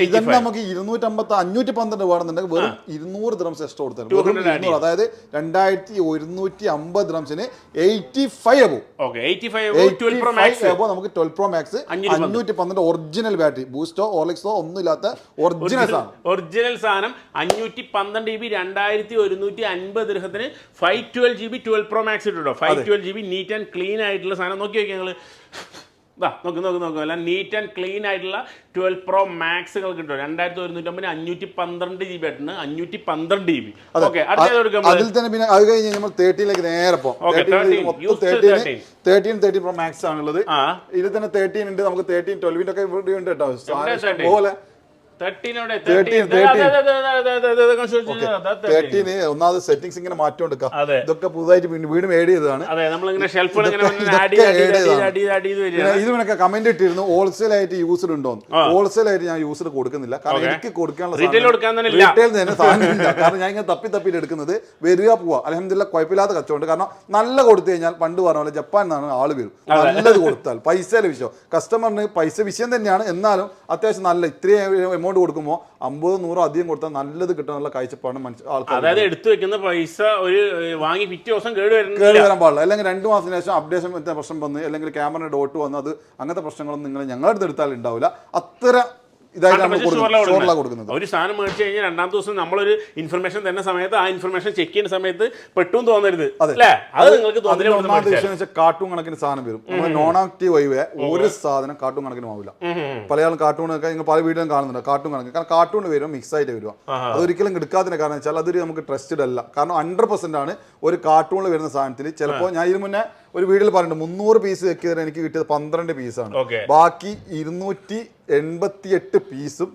ഇതന്നെ നമുക്ക് 512 വേണമെന്നുണ്ടെങ്കിൽ വെറും 200 ദിർഹംസ് എക്സ്ട്രാ കൊടുത്തത്. അതായത് 2150 ദിർഹംസിന് 85 എബോ. 85 എബോ നമുക്ക് 12 Pro Max 512 ഒറിജിനൽ ബാറ്ററി, ബൂസ്റ്റോ ഓർലിക്സോ ഒന്നും ഇല്ലാത്ത ഒറിജിനൽ സാധനം 512GB 2150 ദിർഹത്തിന് 512GB 12 Pro Max ഇട്ടോ. 512GB നീറ്റ് ആൻഡ് ക്ലീൻ ആയിട്ടുള്ള സാധനം നോക്കി നോക്കിയാൽ നിങ്ങൾ നോക്ക് അല്ല നീറ്റ് ആൻഡ് ക്ലീൻ ആയിട്ടുള്ള 12 Pro Max കിട്ടും. 2150 512GB ആയിട്ടാണ് 512GB. ഓക്കെ അതിൽ തന്നെ പിന്നെ അത് കഴിഞ്ഞ് നമ്മൾ 13ലേക്ക് നേരെ പോകും. 13 Pro Max ആണുള്ളത്. ഇതിൽ തന്നെ 13 ഉണ്ട്. നമുക്ക് 13 12 ഒക്കെ ഉണ്ട് കേട്ടോ. പോലെ 13 ഒന്നാമത് സെറ്റിംഗ്സ് ഇങ്ങനെ മാറ്റി കൊടുക്കാം. ഇതൊക്കെ പുതുതായിട്ട് വീണ്ടും ആഡ് ചെയ്തതാണ്. ഇതിനൊക്കെ കമന്റ് ഇട്ടിരുന്നു ഹോൾസെയിൽ ആയിട്ട് യൂസർ ഉണ്ടോ. ഹോൾസെയിൽ ആയിട്ട് ഞാൻ യൂസർ കൊടുക്കുന്നില്ല, കാരണം എനിക്ക് കൊടുക്കാനുള്ള റീറ്റെയിൽ തന്നെ സാധനം ഇല്ല. കാരണം ഞാൻ ഇങ്ങനെ തപ്പിട്ട് എടുക്കുന്നത് വരിക പോവാ. അൽഹംദുലില്ലാഹ് കുഴപ്പമില്ലാത്ത കച്ചവടം. കാരണം നല്ല കൊടുത്തു കഴിഞ്ഞാൽ പണ്ട് പറഞ്ഞ പോലെ ജപ്പാൻ നിന്നാണ് ആള് വരും. നല്ലത് കൊടുത്താൽ പൈസയിലെ വിഷയം, കസ്റ്റമറിന് പൈസ വിഷയം തന്നെയാണ്. എന്നാലും അത്യാവശ്യം നല്ല ഇത്രയും എമൗണ്ട് കൊടുക്കുമ്പോൾ 50-100 അധികം കൊടുത്താൽ നല്ലത് കിട്ടാനുള്ള കാഴ്ചപ്പാട് ആൾക്കാർ. അതായത് എടുത്തു വെക്കുന്ന പൈസ ഒരു വാങ്ങി പിറ്റേ ദിവസം കേട് വരാൻ പാടില്ല. അല്ലെങ്കിൽ 2 മാസത്തിന് ശേഷം അപ്ഡേഷൻ പ്രശ്നം വന്ന് അല്ലെങ്കിൽ ക്യാമറ ഡോട്ട് വന്ന് അത് അങ്ങനത്തെ പ്രശ്നങ്ങളൊന്നും നിങ്ങൾ ഞങ്ങളുടെ അടുത്ത് എടുത്താൽ ഉണ്ടാവില്ല. അത്ര കൊടുക്കുന്നത്. ഒരു സാധനം മേടിച്ചു കഴിഞ്ഞാൽ 2-ാമത്തെ ദിവസം നമ്മളൊരു ഇൻഫർമേഷൻ തരുന്ന സമയത്ത് ആ ഇൻഫർമേഷൻ ചെക്ക് ചെയ്യുന്ന സമയത്ത് പെട്ടും തോന്നരുത്. അത് നിങ്ങൾക്ക് കാർട്ടൂൺ കണക്കിന് സാധനം വരും. നമ്മൾ നോൺ ആക്റ്റീവ് വൈവേ ഒരു സാധനം കാർട്ടൂൺ കണക്കിന് ആവില്ല. പല ആളും കാർട്ടൂണൊക്കെ നിങ്ങൾ പല വീഡിയോയും കാണുന്നുണ്ട് കാർട്ടൂൺ കണക്കിന്. കാരണം കാർട്ടൂൺ വരും മിക്സ് ആയിട്ട് വരിക. അതൊരിക്കലും എടുക്കാത്തതിന്റെ കാരണം വെച്ചാൽ അതൊരു നമുക്ക് ട്രസ്റ്റഡ് അല്ല. കാരണം 100% ആണ് ഒരു കാർട്ടൂണിൽ വരുന്ന സാധനത്തിൽ. ചിലപ്പോൾ ഞാൻ ഇതിന് മുന്നേ ഒരു വീഡിയോയിൽ പറഞ്ഞിട്ടുണ്ട് 300 പീസ് വെക്കിയത് എനിക്ക് കിട്ടിയത് 12 പീസാണ്. ബാക്കി 288 പീസും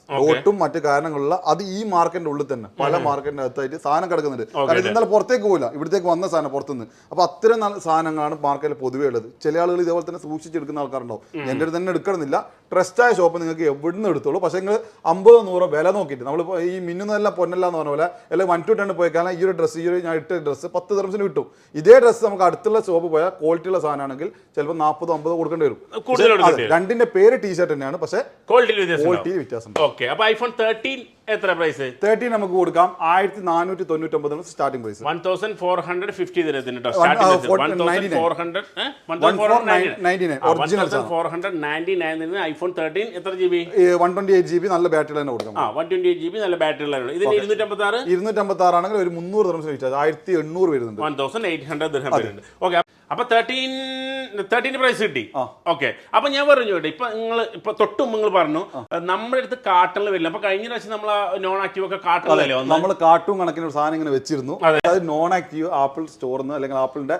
ഡോട്ടും മറ്റു കാരണങ്ങളുള്ള അത് ഈ മാർക്കറ്റിന്റെ ഉള്ളിൽ തന്നെ പല മാർക്കറ്റിന്റെ അകത്തായിട്ട് സാധനം കിടക്കുന്നുണ്ട്. കാരണം ഇന്നലെ പുറത്തേക്ക് പോയില്ല, ഇവിടത്തേക്ക് വന്ന സാധനം പുറത്തുനിന്ന്. അപ്പൊ അത്തരം നല്ല സാധനങ്ങളാണ് മാർക്കറ്റിൽ പൊതുവേ ഉള്ളത്. ചില ആളുകൾ ഇതേപോലെ തന്നെ സൂക്ഷിച്ചെടുക്കുന്ന ആൾക്കാരുണ്ടാവും. എൻ്റെ അടുത്ത് തന്നെ എടുക്കണമെന്നില്ല, ട്രസ്റ്റായ ഷോപ്പ് നിങ്ങൾക്ക് എവിടുന്ന് എടുത്തോളൂ. പക്ഷേ നിങ്ങൾ 50-100 വില നോക്കിയിട്ട് നമ്മളിപ്പോൾ ഈ മിന്നുന്നതെല്ലാം പൊന്നല്ല എന്ന് പറഞ്ഞ പോലെ അല്ലെങ്കിൽ 1 to 10 പോയി കാരണം ഈ ഒരു ഡ്രസ്സ് ഈ ഒരു ഞാൻ ഇട്ട ഡ്രസ്സ് 10 ദിർഹംസിന് കിട്ടും. ഇതേ ഡ്രസ്സ് നമുക്ക് അടുത്തുള്ള ഷോപ്പ് പോയാൽ ക്വാളിറ്റി ഉള്ള സാധനമാണെങ്കിൽ ചിലപ്പോൾ 40-50 കൊടുക്കേണ്ടി വരും. രണ്ടിന്റെ പേര് ടീഷർട്ട് തന്നെയാണ്, പക്ഷേ ക്വാളിറ്റി വ്യത്യാസം. അപ്പൊ ഐഫോൺ 13 എത്ര പ്രൈസ്? 13 നമുക്ക് കൊടുക്കാം 1499 സ്റ്റാർട്ടിംഗ് പ്രൈസ്. 1450 ദിരഹത്തിന് ട്ടോ സ്റ്റാർട്ടിംഗ് പ്രൈസ് 1499 ഐഫോൺ 13 എത്ര ജിബി? 128 GB നല്ല ബാറ്ററി തന്നെ കൊടുക്കാം. 128 GB നല്ല ബാറ്ററി ഉള്ള. ഇതിന് 256 ആണെങ്കിൽ ഒരു 300 ദിർഹംസ് വിറ്റാൽ 1800 വരുന്നുണ്ട്. 1800 ദിർഹം വരുന്നുണ്ട്. ഓക്കെ, അപ്പൊ 13 പ്രൈസ് കിട്ടി. ഓക്കെ, അപ്പൊ ഞാൻ പറഞ്ഞു ഇപ്പൊ നിങ്ങൾ ഇപ്പൊ തൊട്ടും നിങ്ങൾ പറഞ്ഞു നമ്മുടെ അടുത്ത് കാർട്ടണിൽ വരില്ല. അപ്പൊ കഴിഞ്ഞ പ്രാവശ്യം നമ്മൾ നോൺ ആക്റ്റീവ് ഒക്കെ കാർട്ടണിലല്ലേ നമ്മൾ കാർട്ടൂൺ കണക്കിന് ഒരു സാധനം ഇങ്ങനെ വെച്ചിരുന്നു. അതായത് നോൺ ആക്റ്റീവ് ആപ്പിൾ സ്റ്റോറിന്ന് അല്ലെങ്കിൽ ആപ്പിളിന്റെ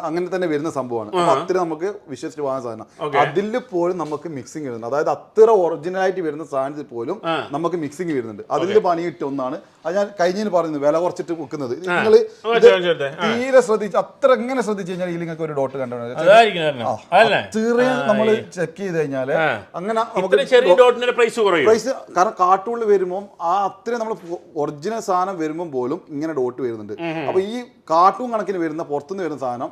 അങ്ങനെ തന്നെ വരുന്ന സംഭവമാണ്. അത്ര നമുക്ക് വിശ്വസിച്ച് വാങ്ങുന്ന സാധനം. അതിൽ പോലും നമുക്ക് മിക്സിംഗ് വരുന്നുണ്ട്. അതായത് അത്ര ഒറിജിനൽ ആയിട്ട് വരുന്ന സാധനത്തിൽ പോലും നമുക്ക് മിക്സിംഗ് വരുന്നുണ്ട്. അതിൽ പണി കിട്ടുന്നതാണ്. അത് ഞാൻ കഴിഞ്ഞതിന് പറയുന്നത് വില കുറച്ചിട്ട് വെക്കുന്നത്. നിങ്ങൾ തീരെ ശ്രദ്ധിച്ച് അത്ര എങ്ങനെ ശ്രദ്ധിച്ചു കഴിഞ്ഞാൽ ഇതിൽ നിങ്ങൾക്ക് ഒരു ഡോട്ട് കണ്ടോ ചെറിയ നമ്മൾ ചെക്ക് ചെയ്ത് കഴിഞ്ഞാല് അങ്ങനെ പ്രൈസ് കാരണം കാർട്ടൂണിൽ വരുമ്പോൾ ആ അത്രയും നമ്മൾ ഒറിജിനൽ സാധനം വരുമ്പോൾ പോലും ഇങ്ങനെ ഡോട്ട് വരുന്നുണ്ട്. അപ്പൊ ഈ കാർട്ടൂൺ കണക്കിന് വരുന്ന പുറത്തുനിന്ന് വരുന്ന സാധനം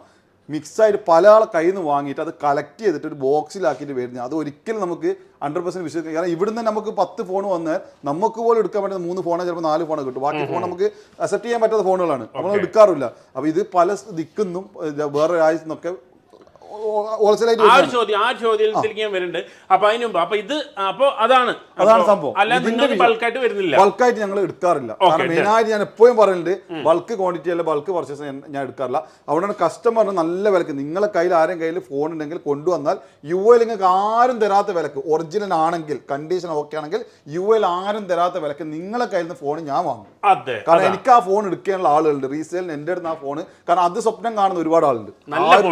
മിക്സായിട്ട് പല ആളെ കയ്യിൽ നിന്ന് വാങ്ങിയിട്ട് അത് കളക്ട് ചെയ്തിട്ട് ഒരു ബോക്സിലാക്കിയിട്ട് വരുന്നത് അത് ഒരിക്കലും നമുക്ക് 100% വിശ്വസിക്കാം. കാരണം ഇവിടുന്ന് നമുക്ക് 10 ഫോൺ വന്നാൽ നമുക്ക് പോലും എടുക്കാൻ പറ്റുന്ന 3 ഫോണോ ചിലപ്പോൾ 4 ഫോണോ കിട്ടും. ബാക്കി ഫോൺ നമുക്ക് അക്സെപ്റ്റ് ചെയ്യാൻ പറ്റാത്ത ഫോണുകളാണ്, നമ്മൾ എടുക്കാറില്ല. അപ്പൊ ഇത് പല ദിക്കുന്നും വേറെ രാജ്യത്തു നിന്നൊക്കെ ചോദ്യത്തിലേക്ക് ഞാൻ വരുന്നുണ്ട്. അപ്പൊ അതിന് മുമ്പ് അപ്പൊ ഇത് അപ്പൊ അതാണ് സംഭവം. ബൾക്കായിട്ട് വരുന്നില്ല, ബൾക്കായിട്ട് ഞങ്ങൾ എടുക്കാറില്ല. കാരണം മെയിനായിട്ട് ഞാൻ എപ്പോഴും പറയുന്നുണ്ട് ബൾക്ക് ക്വാണ്ടിറ്റി അല്ല ബൾക്ക് പർച്ചേസ് ഞാൻ എടുക്കാറില്ല. അതുകൊണ്ടാണ് കസ്റ്റമറിന് നല്ല വിലക്ക് നിങ്ങളെ കയ്യിൽ ആരും കയ്യിൽ ഫോൺ ഉണ്ടെങ്കിൽ കൊണ്ടുവന്നാൽ UAE നിങ്ങൾക്ക് ആരും തരാത്ത വിലക്ക് ഒറിജിനൽ ആണെങ്കിൽ കണ്ടീഷൻ ഓക്കെ ആണെങ്കിൽ UAE ആരും തരാത്ത വിലക്ക് നിങ്ങളെ കയ്യിൽ നിന്ന് ഫോൺ ഞാൻ വാങ്ങും. കാരണം എനിക്ക് ആ ഫോൺ എടുക്കാനുള്ള ആളുകളുണ്ട് റീസെയിലിന് എൻ്റെ അടുത്ത് ആ ഫോൺ. കാരണം അത് സ്വപ്നം കാണുന്ന ഒരുപാട് ആളുണ്ട്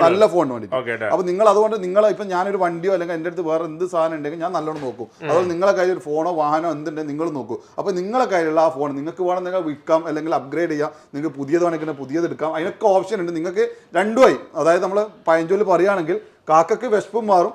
നല്ല ഫോണിന് വേണ്ടി. അപ്പൊ നിങ്ങൾ അതുകൊണ്ട് നിങ്ങളെ ഇപ്പൊ ഞാനൊരു വണ്ടിയോ അല്ലെങ്കിൽ എൻ്റെ അടുത്ത് വേറെ എന്ത് സാധനം ഉണ്ടെങ്കിൽ ഞാൻ നല്ലോണം നോക്കും. അതുപോലെ നിങ്ങളെ കയ്യിൽ ഒരു ഫോണോ വാഹനോ എന്തുണ്ടെങ്കിൽ നിങ്ങൾ നോക്കും. അപ്പൊ നിങ്ങളെ കയ്യിലുള്ള ആ ഫോൺ നിങ്ങൾക്ക് വേണമെങ്കിൽ വിൽക്കാം അല്ലെങ്കിൽ അപ്ഗ്രേഡ് ചെയ്യാം. നിങ്ങൾക്ക് പുതിയത് വേണമെങ്കിൽ പുതിയത് എടുക്കാം. അതിനൊക്കെ ഓപ്ഷൻ ഉണ്ട്. നിങ്ങൾക്ക് രണ്ടുമായി അതായത് നമ്മൾ പഴഞ്ചൊല്ല് പറയുകയാണെങ്കിൽ കാക്കക്ക് വിശപ്പും മാറും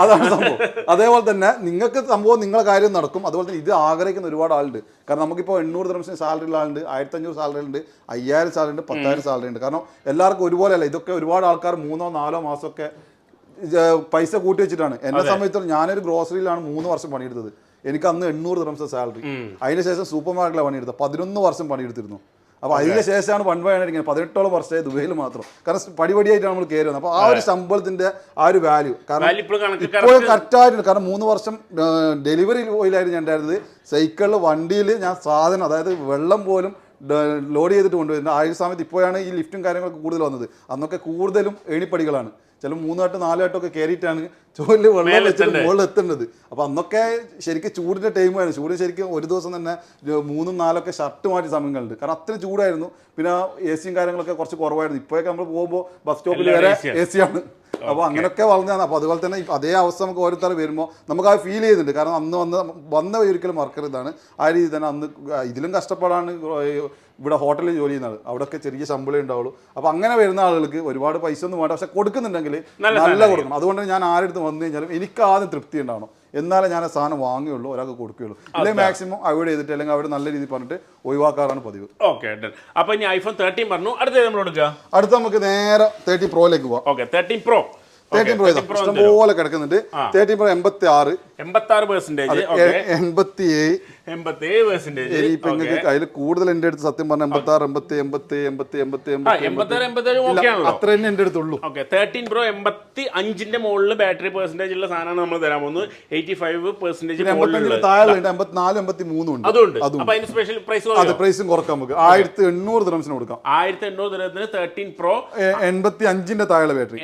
അതാണ് സംഭവം. അതേപോലെ തന്നെ നിങ്ങൾക്ക് സംഭവം നിങ്ങളെ കാര്യം നടക്കും. അതുപോലെ തന്നെ ഇത് ആഗ്രഹിക്കുന്ന ഒരുപാട് ആളുണ്ട്. കാരണം നമുക്കിപ്പോൾ 800 ദിർഹംസിന് സാലറി ഉള്ള ആളുണ്ട്, 1500 സാലറി ഉണ്ട്, 5000 സാലറി ഉണ്ട്, 10,000 സാലറി ഉണ്ട്. കാരണം എല്ലാവർക്കും ഒരുപോലെ അല്ല. ഇതൊക്കെ ഒരുപാട് ആൾക്കാർ 3-4 മാസമൊക്കെ പൈസ കൂട്ടി വെച്ചിട്ടാണ്. എന്നെ സംബന്ധിച്ചിടത്തോളം ഞാനൊരു ഗ്രോസറിയിലാണ് 3 വർഷം പണിയെടുത്തത്. എനിക്ക് അന്ന് 800 ദിർഹംസ് സാലറി. അതിനുശേഷം സൂപ്പർ മാർക്കറ്റിലാണ് പണിയെടുത്തത്. 11 വർഷം പണിയെടുത്തിരുന്നു. അപ്പോൾ അതിന് ശേഷമാണ് 18ഓളം വർഷമായി ദുബൈയിൽ മാത്രം. കാരണം പടിപടിയായിട്ടാണ് നമ്മൾ കയറുന്നത്. അപ്പോൾ ആ ഒരു ശമ്പളത്തിന്റെ ആ ഒരു വാല്യൂ കാരണം ഇപ്പോഴും കറക്റ്റായിട്ടുണ്ട്. കാരണം 3 വർഷം ഡെലിവറി ഓയിലായിരുന്നു ഞാൻ ഉണ്ടായിരുന്നത്. സൈക്കിളിൽ വണ്ടിയിൽ ഞാൻ സാധനം അതായത് വെള്ളം പോലും ലോഡ് ചെയ്തിട്ട് കൊണ്ടുവരുന്നത്. ആ ഒരു സമയത്ത് ഇപ്പോഴാണ് ഈ ലിഫ്റ്റും കാര്യങ്ങളൊക്കെ കൂടുതൽ വന്നത്. അന്നൊക്കെ കൂടുതലും ഏണിപ്പടികളാണ്. ചില 3 4 കയറിയിട്ടാണ് ചോലിൽ വെള്ളം വെച്ചിട്ട് മുകളിൽ എത്തേണ്ടത്. അപ്പോൾ അന്നൊക്കെ ശരിക്കും ചൂടിൻ്റെ ടൈമായിരുന്നു. ചൂട് ശരിക്കും ഒരു ദിവസം തന്നെ 3-4 ഷർട്ട് മാറ്റിയ സമയങ്ങളുണ്ട്. കാരണം അത്ര ചൂടായിരുന്നു. പിന്നെ AC കാര്യങ്ങളൊക്കെ കുറച്ച് കുറവായിരുന്നു. ഇപ്പോഴൊക്കെ നമ്മൾ പോകുമ്പോൾ ബസ് സ്റ്റോപ്പിൽ വരെ AC ആണ്. അപ്പോൾ അങ്ങനെയൊക്കെ വളർന്നതാണ്. അപ്പോൾ അതുപോലെ തന്നെ അതേ അവസ്ഥ നമുക്ക് ഓരോരുത്തർ വരുമ്പോൾ നമുക്ക് അത് ഫീൽ ചെയ്യുന്നുണ്ട്. കാരണം അന്ന് വന്ന ഒരിക്കലും മറക്കരുതാണ്. ആ രീതിയിൽ തന്നെ അന്ന് ഇതിലും കഷ്ടപ്പാടാണ് ഇവിടെ ഹോട്ടലിൽ ജോലി ചെയ്യുന്നത്. അവിടെയൊക്കെ ചെറിയ ശമ്പളം ഉണ്ടാവുള്ളൂ. അപ്പോൾ അങ്ങനെ വരുന്ന ആളുകൾക്ക് ഒരുപാട് പൈസ ഒന്നും വേണ്ട, പക്ഷെ കൊടുക്കുന്നുണ്ടെങ്കിൽ നല്ല കൊടുക്കണം. അതുകൊണ്ട് ഞാൻ ആരെടുത്ത് വന്നു കഴിഞ്ഞാലും എനിക്ക് ആദ്യം തൃപ്തി ഉണ്ടാവണം, എന്നാലേ ഞാൻ ആ സാധനം വാങ്ങുകയുള്ളൂ, ഒരാൾക്ക് കൊടുക്കുകയുള്ളൂ. അല്ലെങ്കിൽ മാക്സിമം അവോയ്ഡ് ചെയ്തിട്ട് അല്ലെങ്കിൽ അവർ നല്ല രീതിയിൽ പറഞ്ഞിട്ട് ഒഴിവാക്കാറാണ് പതിവ്. ഓക്കെ, അപ്പോൾ ഇനി iPhone 13 പറഞ്ഞു, അടുത്ത നമ്മൾ എടുക്കുക. അടുത്ത നമുക്ക് നേരെ 13 Proയിലേക്ക് പോവാം. ഓക്കെ, 13 Pro ഇഷ്ടംപോലെ കിടക്കുന്നുണ്ട്. 13 Pro 86%, 87%. അതിൽ കൂടുതൽ എന്റെ അടുത്ത് സത്യം പറഞ്ഞ 86, 87 അത്ര തന്നെ എന്റെ അടുത്തുള്ളൂ. 13 Pro 85ന്റെ മുകളിൽ ബാറ്ററി പെർസെന്റേജ് ഉള്ള സാധനമാണ് നമ്മൾ തരാൻ പോകുന്നത്. 85% താഴെ 84, 83 ഉണ്ട്. അതുകൊണ്ട് അപ്പൊ അതിന് സ്പെഷ്യൽ പ്രൈസ്, അതെ, പ്രൈസും കുറക്കാം. നമുക്ക് 1800 ദിർഹംസിന് കൊടുക്കാം. 1800 ദിർഹത്തിന് 13 Pro 85ന്റെ താഴെ ബാറ്ററി,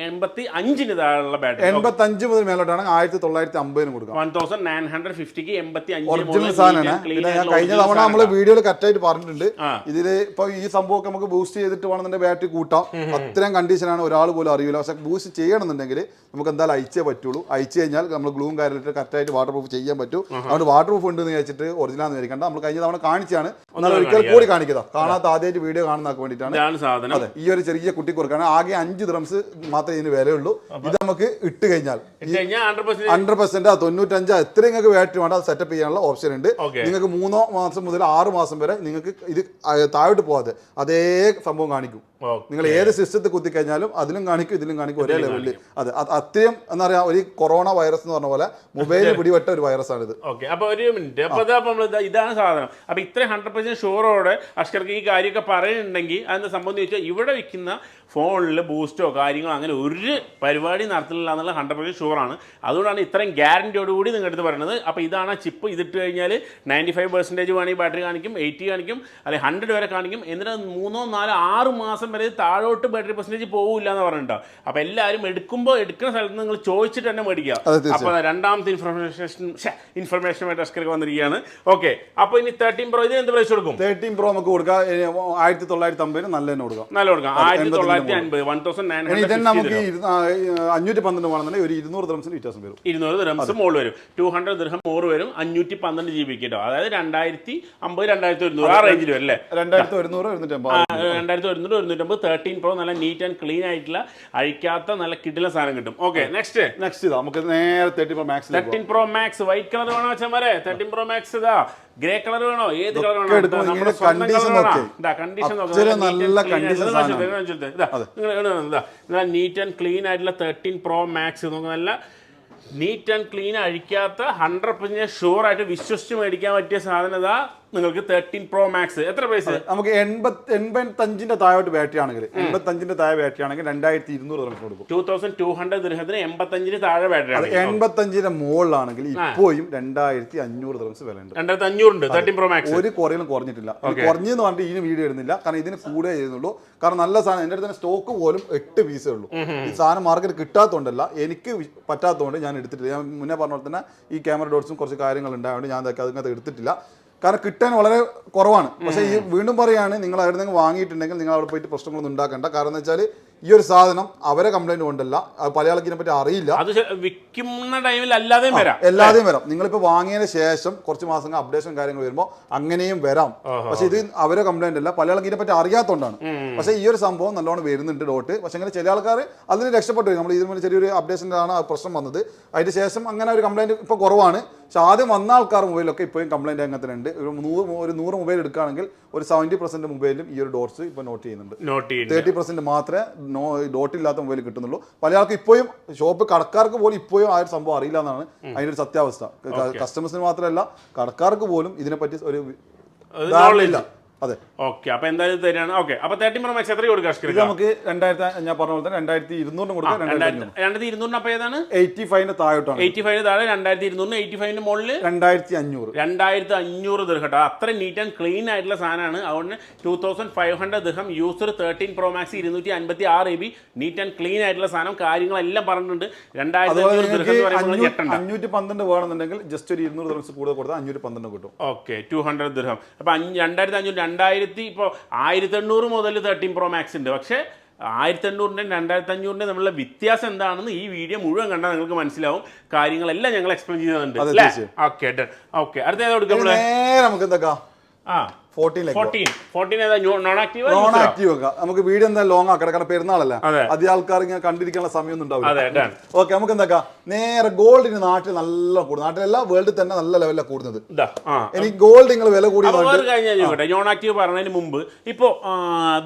85ന് താഴെയുള്ള ബാറ്ററി. 85 മുതൽ മേലോട്ടാണ് 1950 കൊടുക്കാം. 1950ക്ക് 85 ഒറിജിനൽ സാധനമാണ്. പിന്നെ ഞാൻ കഴിഞ്ഞ തവണ നമ്മള് വീഡിയോയിൽ കറക്റ്റായിട്ട് പറഞ്ഞിട്ടുണ്ട്. ഇതില് ഇപ്പൊ ഈ സംഭവമൊക്കെ നമുക്ക് ബൂസ്റ്റ് ചെയ്തിട്ട് വേണമെന്നുണ്ടെങ്കിൽ ബാറ്ററി കൂട്ടാം. അത്രയും കണ്ടീഷനാണ്, ഒരാൾ പോലും അറിയില്ല. പക്ഷെ ബൂസ്റ്റ് ചെയ്യണമെന്നുണ്ടെങ്കിൽ നമുക്ക് എന്തായാലും അയച്ചേ പറ്റുള്ളൂ. അയച്ചു കഴിഞ്ഞാൽ നമ്മൾ ഗ്ലൂവും കാര്യമായിട്ട് കറക്റ്റായിട്ട് വാട്ടർ പ്രൂഫ് ചെയ്യാൻ പറ്റും. അതുകൊണ്ട് വാട്ടർ പ്രൂഫ് ഉണ്ടെന്ന് വെച്ചിട്ട് ഒറിജിനൽ വിചാരിക്കണ്ട. നമ്മൾ കഴിഞ്ഞ തവണ കാണിച്ചാണ്, എന്നാൽ ഒരിക്കൽ കൂടി കാണിക്കുക. കാണാത്ത ആദ്യമായിട്ട് വീഡിയോ കാണുന്നതാക്കാൻ വേണ്ടിയിട്ടാണ്. അതെ, ഈ ഒരു ചെറിയ കുട്ടി കൊടുക്കാണ്. ആകെ 5 ദിർഹംസ് മാത്രമേ ഇതിന് വിലയുള്ളൂ. ഇത് നമുക്ക് ഇട്ട് കഴിഞ്ഞാൽ 100% 95 എത്ര നിങ്ങൾക്ക് ബാറ്ററി വേണ്ട അത് സെറ്റപ്പ് ചെയ്യാനുള്ള ഓപ്ഷൻ ഉണ്ട്. നിങ്ങൾക്ക് 3 മാസം മുതൽ 6 മാസം വരെ നിങ്ങൾക്ക് ഇത് താഴോട്ട് പോകാതെ അതേ സംഭവം കാണിക്കും. നിങ്ങൾ ഏത് സിസ്റ്റത്തിൽ കുത്തി കഴിഞ്ഞാലും അതിലും കാണിക്കും ഇതിലും കാണിക്കും, ഒരേ ലെവലിൽ. അതെ, അത്രയും എന്താ പറയാ, ഒരു കൊറോണ വൈറസ് എന്ന് പറഞ്ഞ പോലെ മൊബൈലിൽ പിടിപെട്ട ഒരു വൈറസ് ആണ് ഇത്. അപ്പൊ ഒരു മിനിറ്റ്, അപ്പൊ ഇതാണ് സാധനം. അപ്പൊ ഇത്രയും 100% ഷുവറോടെ അഷ്കർക്ക് ഈ കാര്യമൊക്കെ പറയുന്നുണ്ടെങ്കിൽ അതെന്താ സംഭവം എന്ന് ചോദിച്ചാൽ, ഇവിടെ വിൽക്കുന്ന ഫോണിൽ ബൂസ്റ്റോ കാര്യങ്ങളോ അങ്ങനെ ഒരു പരിപാടി നടത്തില്ല എന്നുള്ള 100% ഷുവറാണ്. അതുകൊണ്ടാണ് ഇത്രയും ഗ്യാരണ്ടിയോടുകൂടി നിങ്ങളുടെ അടുത്ത് പറയുന്നത്. അപ്പോൾ ഇതാണ് ചിപ്പ്. ഇതിട്ട് കഴിഞ്ഞാൽ 95% വേണമെങ്കിൽ ബാറ്ററി കാണിക്കും, 80 കാണിക്കും, അല്ലെങ്കിൽ 100 വരെ കാണിക്കും. എന്നിട്ട് 3, 4, 6 മാസം വരെ താഴോട്ട് ബാറ്ററി പെർസെൻറ്റേജ് പോകില്ല എന്ന് പറഞ്ഞിട്ടുണ്ടോ. അപ്പോൾ എല്ലാവരും എടുക്കുന്ന സ്ഥലത്ത് നിങ്ങൾ ചോദിച്ചിട്ട് തന്നെ മേടിക്കുക. അപ്പോൾ രണ്ടാമത്തെ ഇൻഫർമേഷനുമായിട്ട് അഷ്കർക്ക് വന്നിരിക്കുകയാണ്. ഓക്കെ, അപ്പോൾ ഇനി 13 Pro ഇതിന് എന്ത് പ്രൈസ് കൊടുക്കും? 13 Pro നമുക്ക് കൊടുക്കാം 1950 നല്ല തന്നെ കൊടുക്കാം. 1950 ഇതന്നെ നമുക്ക് 512 വേണമെന്നുണ്ടെങ്കിൽ ഒരു 200 ദിർഹംസിന് വ്യത്യാസം വരും. 200 ദിർഹംസ് മുകളിൽ വരും. 200 ദിർഹം മോറ് വരും. 512 GB കേട്ടോ. അതായത് 2050, 2100 ആ റേഞ്ചിൽ വരും അല്ലേ? 2100, 250, 13 Pro നല്ല നീറ്റ് ആൻഡ് ക്ലീൻ ആയിട്ടുള്ള അഴിക്കാത്ത നല്ല കിടിലൻ സാധനം കിട്ടും. ഓക്കെ, നെക്സ്റ്റ് ഇതാ നമുക്ക് നേരെ 13 Pro Max. 13 Pro Max white colour വേണോ വെച്ചാൽ 13 Pro Max ഇതാ ഗ്രേ കളർ വേണോ, ഏത് കളർ വേണോ? നീറ്റ് ആൻഡ് ക്ലീൻ ആയിട്ടുള്ള 13 Pro Max നമുക്ക് നല്ല നീറ്റ് ആൻഡ് ക്ലീൻ അഴിക്കാത്ത 100% ഷുവർ ആയിട്ട് വിശ്വസിച്ച് മേടിക്കാൻ പറ്റിയ സാധനം ഇതാ നിങ്ങൾക്ക് 13 Pro Max. എത്ര പ്രൈസ്? നമുക്ക് 85ന്റെ താഴോട്ട് ബാറ്ററി ആണെങ്കിൽ 85ന്റെ താഴെ ബാറ്ററി ആണെങ്കിൽ 2200 ദിർഹം കൊടുക്കും. 2200 ദിർഹത്തിന് 85ന് താഴെ ബാറ്ററി ആണ്. 85ന്റെ മുകളിലാണെങ്കിൽ ഇപ്പോഴും 2500 ദിർഹംസ് വില ഉണ്ട്. 2500 ഉണ്ട് 13 Pro Max. ഒരു കുറയിലും കുറഞ്ഞിട്ടില്ല. കുറഞ്ഞെന്ന് പറഞ്ഞിട്ട് ഇതിന് വീഡിയോ ഇടുന്നില്ല, കാരണം ഇതിന് കൂടെ ചെയ്യുന്നുള്ളൂ. കാരണം നല്ല സാധനം എൻ്റെ അടുത്ത് തന്നെ സ്റ്റോക്ക് പോലും 8 പീസേ ഉള്ളൂ. ഈ സാധനം മാർക്കറ്റ് കിട്ടാത്തതുകൊണ്ടല്ല, എനിക്ക് പറ്റാത്തതുകൊണ്ട് ഞാൻ എടുത്തിട്ടില്ല. ഞാൻ മുന്നേ പറഞ്ഞ പോലെ തന്നെ ഈ ക്യാമറ ഡോട്ട്സും കുറച്ച് കാര്യങ്ങൾ ഉണ്ടായതുകൊണ്ട് ഞാൻ അതിനകത്ത് എടുത്തിട്ടില്ല. കാരണം കിട്ടാൻ വളരെ കുറവാണ്. പക്ഷേ ഈ വീണ്ടും പറയുകയാണ്, നിങ്ങൾ അവിടെ നിന്ന് വാങ്ങിയിട്ടുണ്ടെങ്കിൽ നിങ്ങൾ അവിടെ പോയിട്ട് പ്രശ്നങ്ങളൊന്നും ഉണ്ടാക്കണ്ട. കാരണം എന്ന് വെച്ചാൽ ഈ ഒരു സാധനം അവരെ കംപ്ലൈന്റ് കൊണ്ടല്ല, പല ആൾക്കിനെ പറ്റി അറിയില്ല. അത് വിൽക്കുന്ന ടൈമിൽ എല്ലാതെയും വരാം. നിങ്ങളിപ്പോൾ വാങ്ങിയതിന് ശേഷം കുറച്ച് മാസങ്ങൾ അപ്ഡേഷൻ കാര്യങ്ങൾ വരുമ്പോൾ അങ്ങനെയും വരാം. പക്ഷെ ഇത് അവരെ കംപ്ലൈന്റ് അല്ല, പല ആൾക്കിനെ പറ്റി അറിയാത്തതുകൊണ്ടാണ്. പക്ഷേ ഈ ഒരു സംഭവം നല്ലോണം വരുന്നുണ്ട് ഡോട്ട്. പക്ഷെ അങ്ങനെ ചില ആൾക്കാർ അതിന് രക്ഷപ്പെട്ടു. നമ്മൾ ഇതിന് ചെറിയൊരു അപ്ഡേഷനിലാണ് ആ പ്രശ്നം വന്നത്. അതിന് ശേഷം അങ്ങനെ ഒരു കംപ്ലൈന്റ് ഇപ്പോൾ കുറവാണ്. പക്ഷെ ആദ്യം വന്ന ആൾക്കാർ മൊബൈലൊക്കെ ഇപ്പോഴും കംപ്ലൈന്റ് അങ്ങനെ തന്നെ ഉണ്ട്. ഒരു 100 മൊബൈൽ എടുക്കുകയാണെങ്കിൽ ഒരു 70% മൊബൈലും ഈ ഒരു ഡോട്ട്സ് ഇപ്പോൾ നോട്ട് ചെയ്യുന്നുണ്ട്. 30% മാത്രമേ ഡോട്ടില്ലാത്ത മൊബൈൽ കിട്ടുന്നുള്ളൂ. പല ആൾക്ക് ഇപ്പോഴും ഷോപ്പ് കടക്കാർക്ക് പോലും ഇപ്പോഴും ആ ഒരു സംഭവം അറിയില്ല എന്നാണ് അതിൻ്റെ ഒരു സത്യാവസ്ഥ. കസ്റ്റമേഴ്സിന് മാത്രമല്ല കടക്കാർക്ക് പോലും ഇതിനെപ്പറ്റി ഒരു ധാരണയില്ല. അതെ, ഓക്കെ. അപ്പൊ എന്തായാലും തരാണ്. ഓക്കെ, അപ്പൊ 13 Pro Max എത്ര കൊടുക്കാം? നമുക്ക് 2000 ഞാൻ പറഞ്ഞ പോലെ തന്നെ 2200 കൊടുക്കാം. 2200 അപ്പൊ ഏതാണ്? 85ന് താഴോട്ടാണ്. 85ന് താഴെ 2200, 85ന് മുകളിൽ 2500 ദിർഹം കേട്ടോ. അത്ര നീറ്റ് ആൻഡ് ക്ലീൻ ആയിട്ടുള്ള സാധനമാണ്. അതുകൊണ്ട് 2500 ദിർഹം user 13 Pro Max 256 GB neat and clean ആയിട്ടുള്ള സാധനം. കാര്യങ്ങളെല്ലാം പറഞ്ഞിട്ടുണ്ട്. 2500 ദിർഹം എന്ന് പറയുമ്പോൾ 512 വേണമെന്നുണ്ടെങ്കിൽ ജസ്റ്റ് ഒരു 200 ദിർഹം കൂടുതൽ കൊടുത്താൽ 512 കിട്ടും. ഓക്കെ, 200 ദിർഹം. അപ്പൊ 2500 ഇപ്പോൾ 1800 മുതൽ 13 Pro Max ഉണ്ട്. പക്ഷേ 1800-ന്റെയും 2500-ന്റെയും തമ്മിലുള്ള വ്യത്യാസം എന്താണെന്ന് ഈ വീഡിയോ മുഴുവൻ കണ്ടാൽ നിങ്ങൾക്ക് മനസ്സിലാവും. കാര്യങ്ങളെല്ലാം ഞങ്ങൾ എക്സ്പ്ലെയിൻ ചെയ്യുന്നുണ്ട് അല്ലേ? Okay okay. അടുത്ത ഏതാ കൊടുക്കുക? നമുക്ക് എന്താ 14 ഏതാ? നോൺ ആക്റ്റീവ് വെക്കാം. നമുക്ക് വീഡിയോ എന്താ ലോങ് ആക്കണം, കാരണം പെരുന്നാളല്ല, അധികം ആൾക്കാർ ഇങ്ങനെ കണ്ടിരിക്കാനുള്ള സമയമൊന്നും ഉണ്ടാവില്ല. ഓക്കെ, നമുക്ക് എന്താ നേരെ ഗോൾഡിന് നാട്ടിൽ നല്ല കൂടും, നാട്ടിലല്ല വേൾഡിൽ തന്നെ നല്ല ലെവലിലാണ് കൂടുന്നത്. എനിക്ക് ഗോൾഡ് നിങ്ങൾ വില കൂടി നോൺ ആക്റ്റീവ് പറഞ്ഞതിന് മുമ്പ് ഇപ്പോ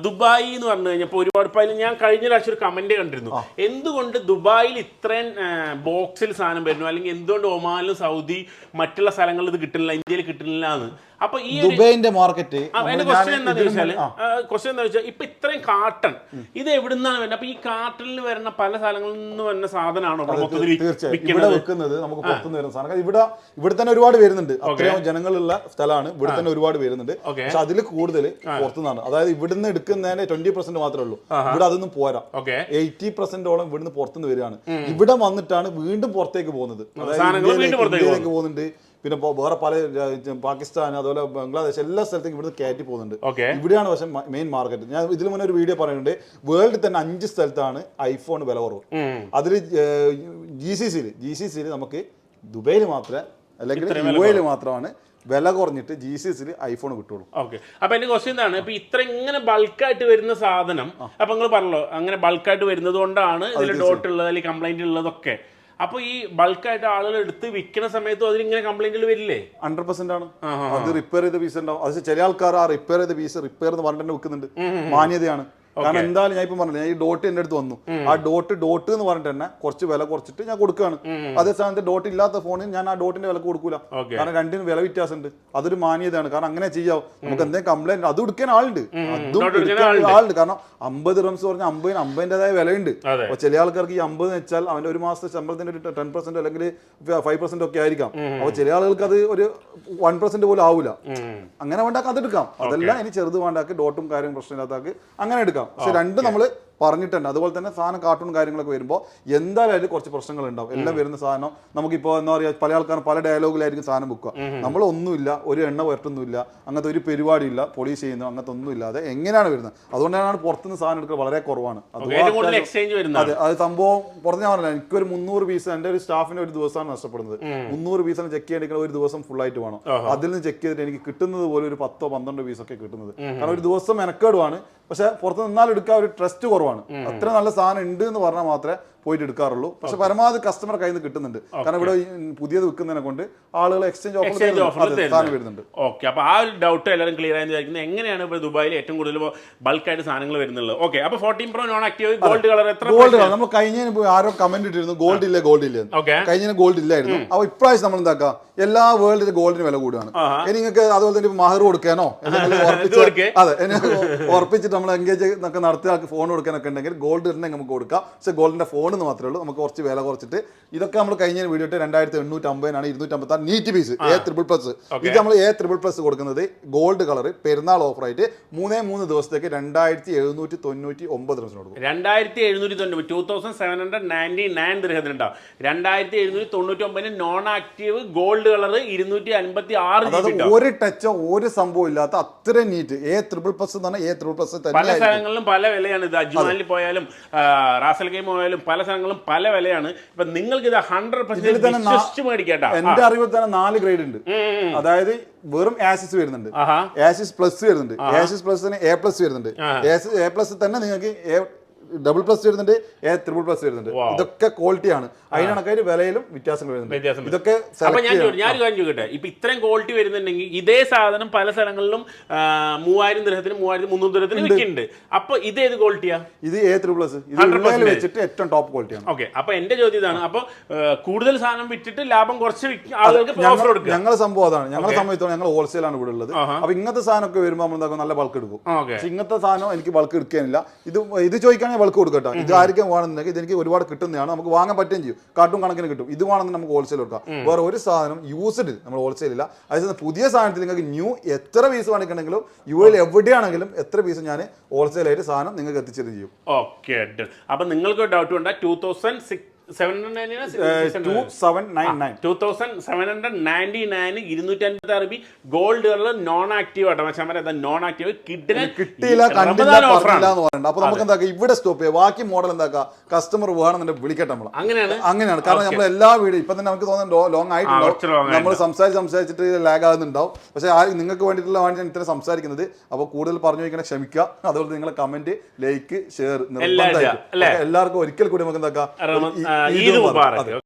ദുബായ് എന്ന് പറഞ്ഞു കഴിഞ്ഞപ്പോൾ ഒരുപാട് ഞാൻ കഴിഞ്ഞ പ്രാവശ്യം ഒരു കമന്റ് കണ്ടിരുന്നു, എന്തുകൊണ്ട് ദുബായിൽ ഇത്രയും ബോക്സിൽ സാധനം വരുന്നു, അല്ലെങ്കിൽ എന്തുകൊണ്ട് ഒമാനിലും സൗദി മറ്റുള്ള സ്ഥലങ്ങളിൽ ഇത് കിട്ടുന്നില്ല, ഇന്ത്യയിൽ കിട്ടുന്നില്ല എന്ന്. അപ്പൊ ഈ ദുബൈന്റെ മാർക്കറ്റ് എന്റെ ക്വസ്റ്റ്യൻ എന്താണെന്ന് വെച്ചാൽ ഇപ്പൊ ഇത്രയും കാട്ടൺ ഇത് എവിടുന്നാണ് വരുന്നത്? അപ്പൊ ഈ കാട്ടണിൽ വരുന്ന പല സ്ഥലങ്ങളിൽ നിന്ന് വരുന്ന സാധനമാണോ ഇവിടെ വെക്കുന്നത്? നമുക്ക് പുറത്തുനിന്ന് വരുന്ന സാധനം ഇവിടെ തന്നെ ഒരുപാട് വരുന്നുണ്ട്, അത്രയും ജനങ്ങളുള്ള സ്ഥലമാണ്, ഇവിടെ തന്നെ ഒരുപാട് വരുന്നുണ്ട്. പക്ഷെ അതിൽ കൂടുതൽ പുറത്തുനിന്നാണ്. അതായത് ഇവിടുന്ന് എടുക്കുന്നതിന് 20% മാത്രമേ ഉള്ളൂ, ഇവിടെ അതൊന്നും പോരാ. 80%ഓളം ഇവിടുന്ന് പുറത്തുനിന്ന് വരികയാണ്. ഇവിടെ വന്നിട്ടാണ് വീണ്ടും പുറത്തേക്ക് പോകുന്നത്, അതായത് ഇന്ത്യയിലേക്ക് പോകുന്നുണ്ട്, പിന്നെ വേറെ പല പാകിസ്ഥാൻ അതുപോലെ ബംഗ്ലാദേശ് എല്ലാ സ്ഥലത്തേക്കും ഇവിടുന്ന് കയറ്റി പോകുന്നുണ്ട്. ഇവിടെയാണ് പക്ഷെ മെയിൻ മാർക്കറ്റ്. ഞാൻ ഇതിൽ മുന്നേ ഒരു വീഡിയോ പറയുന്നുണ്ട്, വേൾഡിൽ തന്നെ 5 സ്ഥലത്താണ് ഐഫോൺ വില കുറവ്. അതിൽ GCC നമുക്ക് ദുബൈയിൽ മാത്രമേ അല്ലെങ്കിൽ UAE മാത്രമാണ് വില കുറഞ്ഞിട്ട് GCC ഐഫോൺ കിട്ടുള്ളൂ. ഓക്കെ, അപ്പൊ എന്റെ ക്വസ്റ്റ്യൻ എന്താണ്, ഇപ്പൊ ഇത്ര ഇങ്ങനെ ബൾക്കായിട്ട് വരുന്ന സാധനം, അപ്പൊ നിങ്ങൾ പറഞ്ഞല്ലോ അങ്ങനെ ബൾക്കായിട്ട് വരുന്നത് കൊണ്ടാണ് ഇതിൽ ഡോട്ട് ഉള്ളത് അല്ലെങ്കിൽ കംപ്ലൈന്റ് ഉള്ളതൊക്കെ. അപ്പൊ ഈ ബൾക്കായിട്ട് ആളുകൾ എടുത്ത് വിൽക്കുന്ന സമയത്തും അതിലിങ്ങനെ കംപ്ലൈന്റുകൾ വരില്ലേ? 100% ആണ്. അത് റിപ്പയർ ചെയ്ത പീസ് ഉണ്ടാവും. അത് ചില ആൾക്കാർ ആ റിപ്പയർ ചെയ്ത പീസ് റിപ്പയർ എന്ന് പറഞ്ഞിട്ട് വെക്കുന്നുണ്ട്, മാന്യതയാണ്. കാരണം എന്തായാലും ഞാൻ ഇപ്പം പറഞ്ഞില്ല, ഈ ഡോട്ട് എന്റെ അടുത്ത് വന്നു, ആ ഡോട്ട് എന്ന് പറഞ്ഞിട്ട് തന്നെ കുറച്ച് വില കുറച്ചിട്ട് ഞാൻ കൊടുക്കുകയാണ്. അതേ സ്ഥാനത്ത് ഡോട്ട് ഇല്ലാത്ത ഫോണിൽ ഞാൻ ആ ഡോട്ടിന്റെ വില കൊടുക്കൂല, കാരണം രണ്ടിനും വില വ്യത്യാസമുണ്ട്. അതൊരു മാന്യതയാണ്, കാരണം അങ്ങനെ ചെയ്യാവും. നമുക്ക് എന്തെങ്കിലും കംപ്ലൈന്റ് അത് എടുക്കാൻ ആളുണ്ട്, ആളുണ്ട്. കാരണം 50 റംസ് പറഞ്ഞാൽ 50-50ന്റേതായ വിലയുണ്ട്. അപ്പൊ ചില ആൾക്കാർക്ക് ഈ 50 എന്ന് വെച്ചാൽ അവന്റെ ഒരു മാസത്തെ ശമ്പളത്തിന്റെ ഒരു 10% അല്ലെങ്കിൽ 5% ഒക്കെ ആയിരിക്കാം. അപ്പൊ ചില ആളുകൾക്ക് അത് ഒരു 1% പോലും ആവൂല. അങ്ങനെ വേണ്ടാക്കി അതെടുക്കാം, അതെല്ലാം ഇനി ചെറുത് വേണ്ടാക്കി ഡോട്ടും കാര്യം പ്രശ്നമില്ലാത്താക്കി അങ്ങനെ എടുക്കാം. പക്ഷെ രണ്ടും നമ്മള് പറഞ്ഞിട്ടുണ്ട്. അതുപോലെ തന്നെ സാധനം കാർട്ടൂൺ കാര്യങ്ങളൊക്കെ വരുമ്പോൾ എന്തായാലും കുറച്ച് പ്രശ്നങ്ങൾ ഉണ്ടാവും. എല്ലാം വരുന്ന സാധനം നമുക്കിപ്പോൾ എന്താ പറയുക, പല ആൾക്കാരും പല ഡയലോഗിലായിരിക്കും സാധനം വെക്കുക. നമ്മളൊന്നുമില്ല, ഒരു എണ്ണ വരട്ടൊന്നുമില്ല, അങ്ങനത്തെ ഒരു പരിപാടിയില്ല, പോലീസ് ചെയ്യുന്നു, അങ്ങനത്തെ ഒന്നും ഇല്ലാതെ എങ്ങനെയാണ് വരുന്നത്. അതുകൊണ്ടാണ് പുറത്തുനിന്ന് സാധനം എടുക്കുക വളരെ കുറവാണ്. അതെ, അത് സംഭവം പുറത്ത് ഞാൻ പറഞ്ഞില്ല, എനിക്കൊരു 300 പീസ് എൻ്റെ ഒരു സ്റ്റാഫിന് ഒരു ദിവസമാണ് നഷ്ടപ്പെടുന്നത്. 300 പീസാണ് ചെക്ക് ചെയ്യണമെങ്കിൽ ഒരു ദിവസം ഫുൾ ആയിട്ട് വേണം. അതിൽ നിന്ന് ചെക്ക് ചെയ്തിട്ട് എനിക്ക് കിട്ടുന്നത് പോലെ ഒരു 10-12 പീസൊക്കെ കിട്ടുന്നത്. കാരണം ഒരു ദിവസം മെനക്കേടുവാണ്, പക്ഷെ പുറത്ത് നിന്നാൽ എടുക്കാൻ ഒരു ട്രസ്റ്റ് കുറവാണ്. അത്ര നല്ല സാധനം ഉണ്ട് എന്ന് പറഞ്ഞാൽ മാത്രമേ പോയിട്ട് എടുക്കാറുള്ളൂ. പക്ഷെ പരമാവധി കസ്റ്റമർ കയ്യിൽ നിന്ന് കിട്ടുന്നുണ്ട്, കാരണം ഇവിടെ പുതിയത് വിൽക്കുന്നതിനെ കൊണ്ട് ആളുകൾ എക്സ്ചേഞ്ച് ഓഫർ വരുന്നുണ്ട്. ഓക്കെ, അപ്പൊ ആ ഒരു ഡൗട്ട് എല്ലാവരും ക്ലിയർ ആയി വിചാരിക്കുന്നത്, എങ്ങനെയാണ് ഇപ്പോൾ ദുബായിൽ ഏറ്റവും കൂടുതൽ ബൾക്കായിട്ട് സാധനങ്ങൾ വരുന്നുള്ളത്. ഓക്കെ, അപ്പൊ 14 Pro non active gold colour എത്ര? ഗോൾഡ് കളർ നമ്മൾ കഴിഞ്ഞ ആരോ കമന്റ് ഇട്ടിരുന്നു, ഗോൾഡ് ഇല്ല കഴിഞ്ഞ ഗോൾഡ് ഇല്ലായിരുന്നു. അപ്പൊ ഇപ്രാവശ്യം നമ്മൾ എന്താക്കാം, എല്ലാ വേൾഡിലും ഗോൾഡിന് വില കൂടുകയാണ്. ഇനി നിങ്ങൾക്ക് അതുപോലെ തന്നെ മഹർ കൊടുക്കാനോ ഉറപ്പിച്ചിട്ട് നമ്മൾ എൻഗേജ് ഒക്കെ നടത്തിയ ഫോൺ കൊടുക്കാനൊക്കെ ഉണ്ടെങ്കിൽ ഗോൾഡ് തന്നെ നമുക്ക് കൊടുക്കാം. പക്ഷെ ഗോൾഡിന്റെ ഫോൺ എന്ന് മാത്രമേ ഉള്ളൂ, നമുക്ക് കുറച്ച് വില കുറച്ചിട്ട്. ഇതൊക്കെ നമ്മൾ കഴിഞ്ഞ വീഡിയോ 2850 256 നീറ്റ് പീസ് A++. ഇത് നമ്മൾ A++ കൊടുക്കുന്നത് ഗോൾഡ് കളർ പെരുന്നാൾ ഓഫർ ആയിട്ട് 3 ദിവസത്തേക്ക് 2799 കൊടുക്കും. 2799 ദിർഹത്തിനുണ്ടാവും. 2799 നോൺ ആക്റ്റീവ് ഗോൾഡ് കളർ 256. ഒരു ടച്ചോ ഒരു സംഭവം ഇല്ലാത്ത അത്ര നീറ്റ് A++ എന്ന് പറഞ്ഞാൽ A++ പല സ്ഥലങ്ങളിലും പല വിലയാണ്. ഇത് അജ്മാനിൽ പോയാലും റാസൽ ഗെയിം പോയാലും പല സ്ഥലങ്ങളും പല വിലയാണ്. ഇപ്പൊ നിങ്ങൾക്ക് ഇത് 100% മേടിക്കട്ടാ. എന്റെ അറിവിൽ തന്നെ 4 ഗ്രേഡ് ഉണ്ട്. അതായത് വെറും ആസിസ് വരുന്നുണ്ട്, ആസിസ് പ്ലസ് വരുന്നുണ്ട്, ആസിസ് പ്ലസിന് A+ വരുന്നുണ്ട്, A+ തന്നെ നിങ്ങൾക്ക് AA+ വരുന്നുണ്ട്, A++ വരുന്നുണ്ട്. ഇതൊക്കെ ക്വാളിറ്റിയാണ്, അതിനണക്കായിട്ട് വിലയിലും വ്യത്യാസങ്ങൾ വരുന്നുണ്ട്. ഇതൊക്കെ ഞാൻ ചോദിക്കട്ടെ, ഇപ്പൊ ഇത്രയും ക്വാളിറ്റി വരുന്നുണ്ടെങ്കിൽ ഇതേ സാധനം പല സ്ഥലങ്ങളിലും 3000 ദിർഹത്തിന് 3300 ദിർഹത്തിന് വിൽക്കുന്നുണ്ട്. അപ്പൊ ഇത് ഏത് ക്വാളിറ്റിയാ? ഇത് A++ വെച്ചിട്ട് ഏറ്റവും ടോപ്പ് ക്വാളിറ്റിയാണ്. ഓക്കെ, അപ്പൊ എന്റെ ചോദ്യം ഇതാണ്, അപ്പൊ കൂടുതൽ സാധനം വിറ്റിട്ട് ലാഭം കുറച്ച് ആളുകൾക്ക് ഓഫർ കൊടുക്കുക. ഞങ്ങളുടെ സംഭവം അതാണ്. ഞങ്ങളെ സംബന്ധിച്ചോളം ഞങ്ങൾ ഹോൾസെയിലാണ് ഇവിടെ ഉള്ളത്. അപ്പൊ ഇങ്ങനത്തെ സാധനമൊക്കെ വരുമ്പോൾ നമ്മൾ എന്താക്കും, നല്ല ബൾക്ക് എടുക്കും. പക്ഷെ ഇങ്ങനത്തെ സാധനം എനിക്ക് ബൾക്ക് എടുക്കാനില്ല. ഇത് ചോദിക്കുകയാണെങ്കിൽ ബൾക്ക് കൊടുക്കട്ടെ. ഇത് ആർക്കും വേണമെന്നുണ്ടെങ്കിൽ ഇതെനിക്ക് ഒരുപാട് കിട്ടുന്നതാണ്, നമുക്ക് വാങ്ങാൻ പറ്റുകയും ചെയ്യും, കാർട്ടൂൺ കണക്കിന് കിട്ടും. ഇത് വേണമെന്ന് നമുക്ക് ഹോൾസെയിൽ കൊടുക്കാം. വേറെ ഒരു സാധനം യൂസ്ഡ് നമ്മൾ ഹോൾസെയിൽ ഇല്ല. അതായത് പുതിയ സാധനത്തിൽ നിങ്ങൾക്ക് ന്യൂ എത്ര പീസ് വേണമെന്നുണ്ടെങ്കിലും UAE എവിടെയാണെങ്കിലും എത്ര പീസ് ഞാൻ ഹോൾസെയിൽ ആയിട്ട് സാധനം നിങ്ങൾക്ക് എത്തിച്ചേരും ചെയ്യും. ഓക്കെ, അപ്പൊ നിങ്ങൾക്ക് ഡൗട്ട് വേണ്ട. 2799 250 ഗോൾഡ് കളർ നോൺ ആക്റ്റീവ് ആട്ടോ മച്ചാമാരെ നോൺ ആക്റ്റീവ് കിട്ടിയില്ല കണ്ടില്ല പറഞ്ഞില്ല എന്ന് പറയുന്നത്. അപ്പൊ നമുക്ക് എന്താക്കാം ഇവിടെ സ്റ്റോപ്പ് ചെയ്യാം. ബാക്കി മോഡൽ എന്താക്കാം കസ്റ്റമർ വേണമെന്നുണ്ടെങ്കിൽ വിളിക്കട്ടെ നമ്മൾ. അങ്ങനെയാണ് കാരണം നമ്മൾ എല്ലാ വീഡിയോ ഇപ്പൊ തന്നെ നമുക്ക് തോന്നുന്നു ലോങ് ആയിട്ടുണ്ടാവും. നമ്മൾ സംസാരിച്ചിട്ട് ലാഗ് ആകുന്നുണ്ടാവും. പക്ഷെ നിങ്ങൾക്ക് വേണ്ടിയിട്ടുള്ള ഞാൻ ഇത്ര സംസാരിക്കുന്നത്. അപ്പോൾ കൂടുതൽ പറഞ്ഞു വയ്ക്കണേ ക്ഷമിക്കുക. അതുപോലെ നിങ്ങളെ കമന്റ് ലൈക്ക് ഷെയർ നിർബന്ധമായിരിക്കും. എല്ലാവർക്കും ഒരിക്കൽ കൂടി നമുക്ക് എന്താക്കാം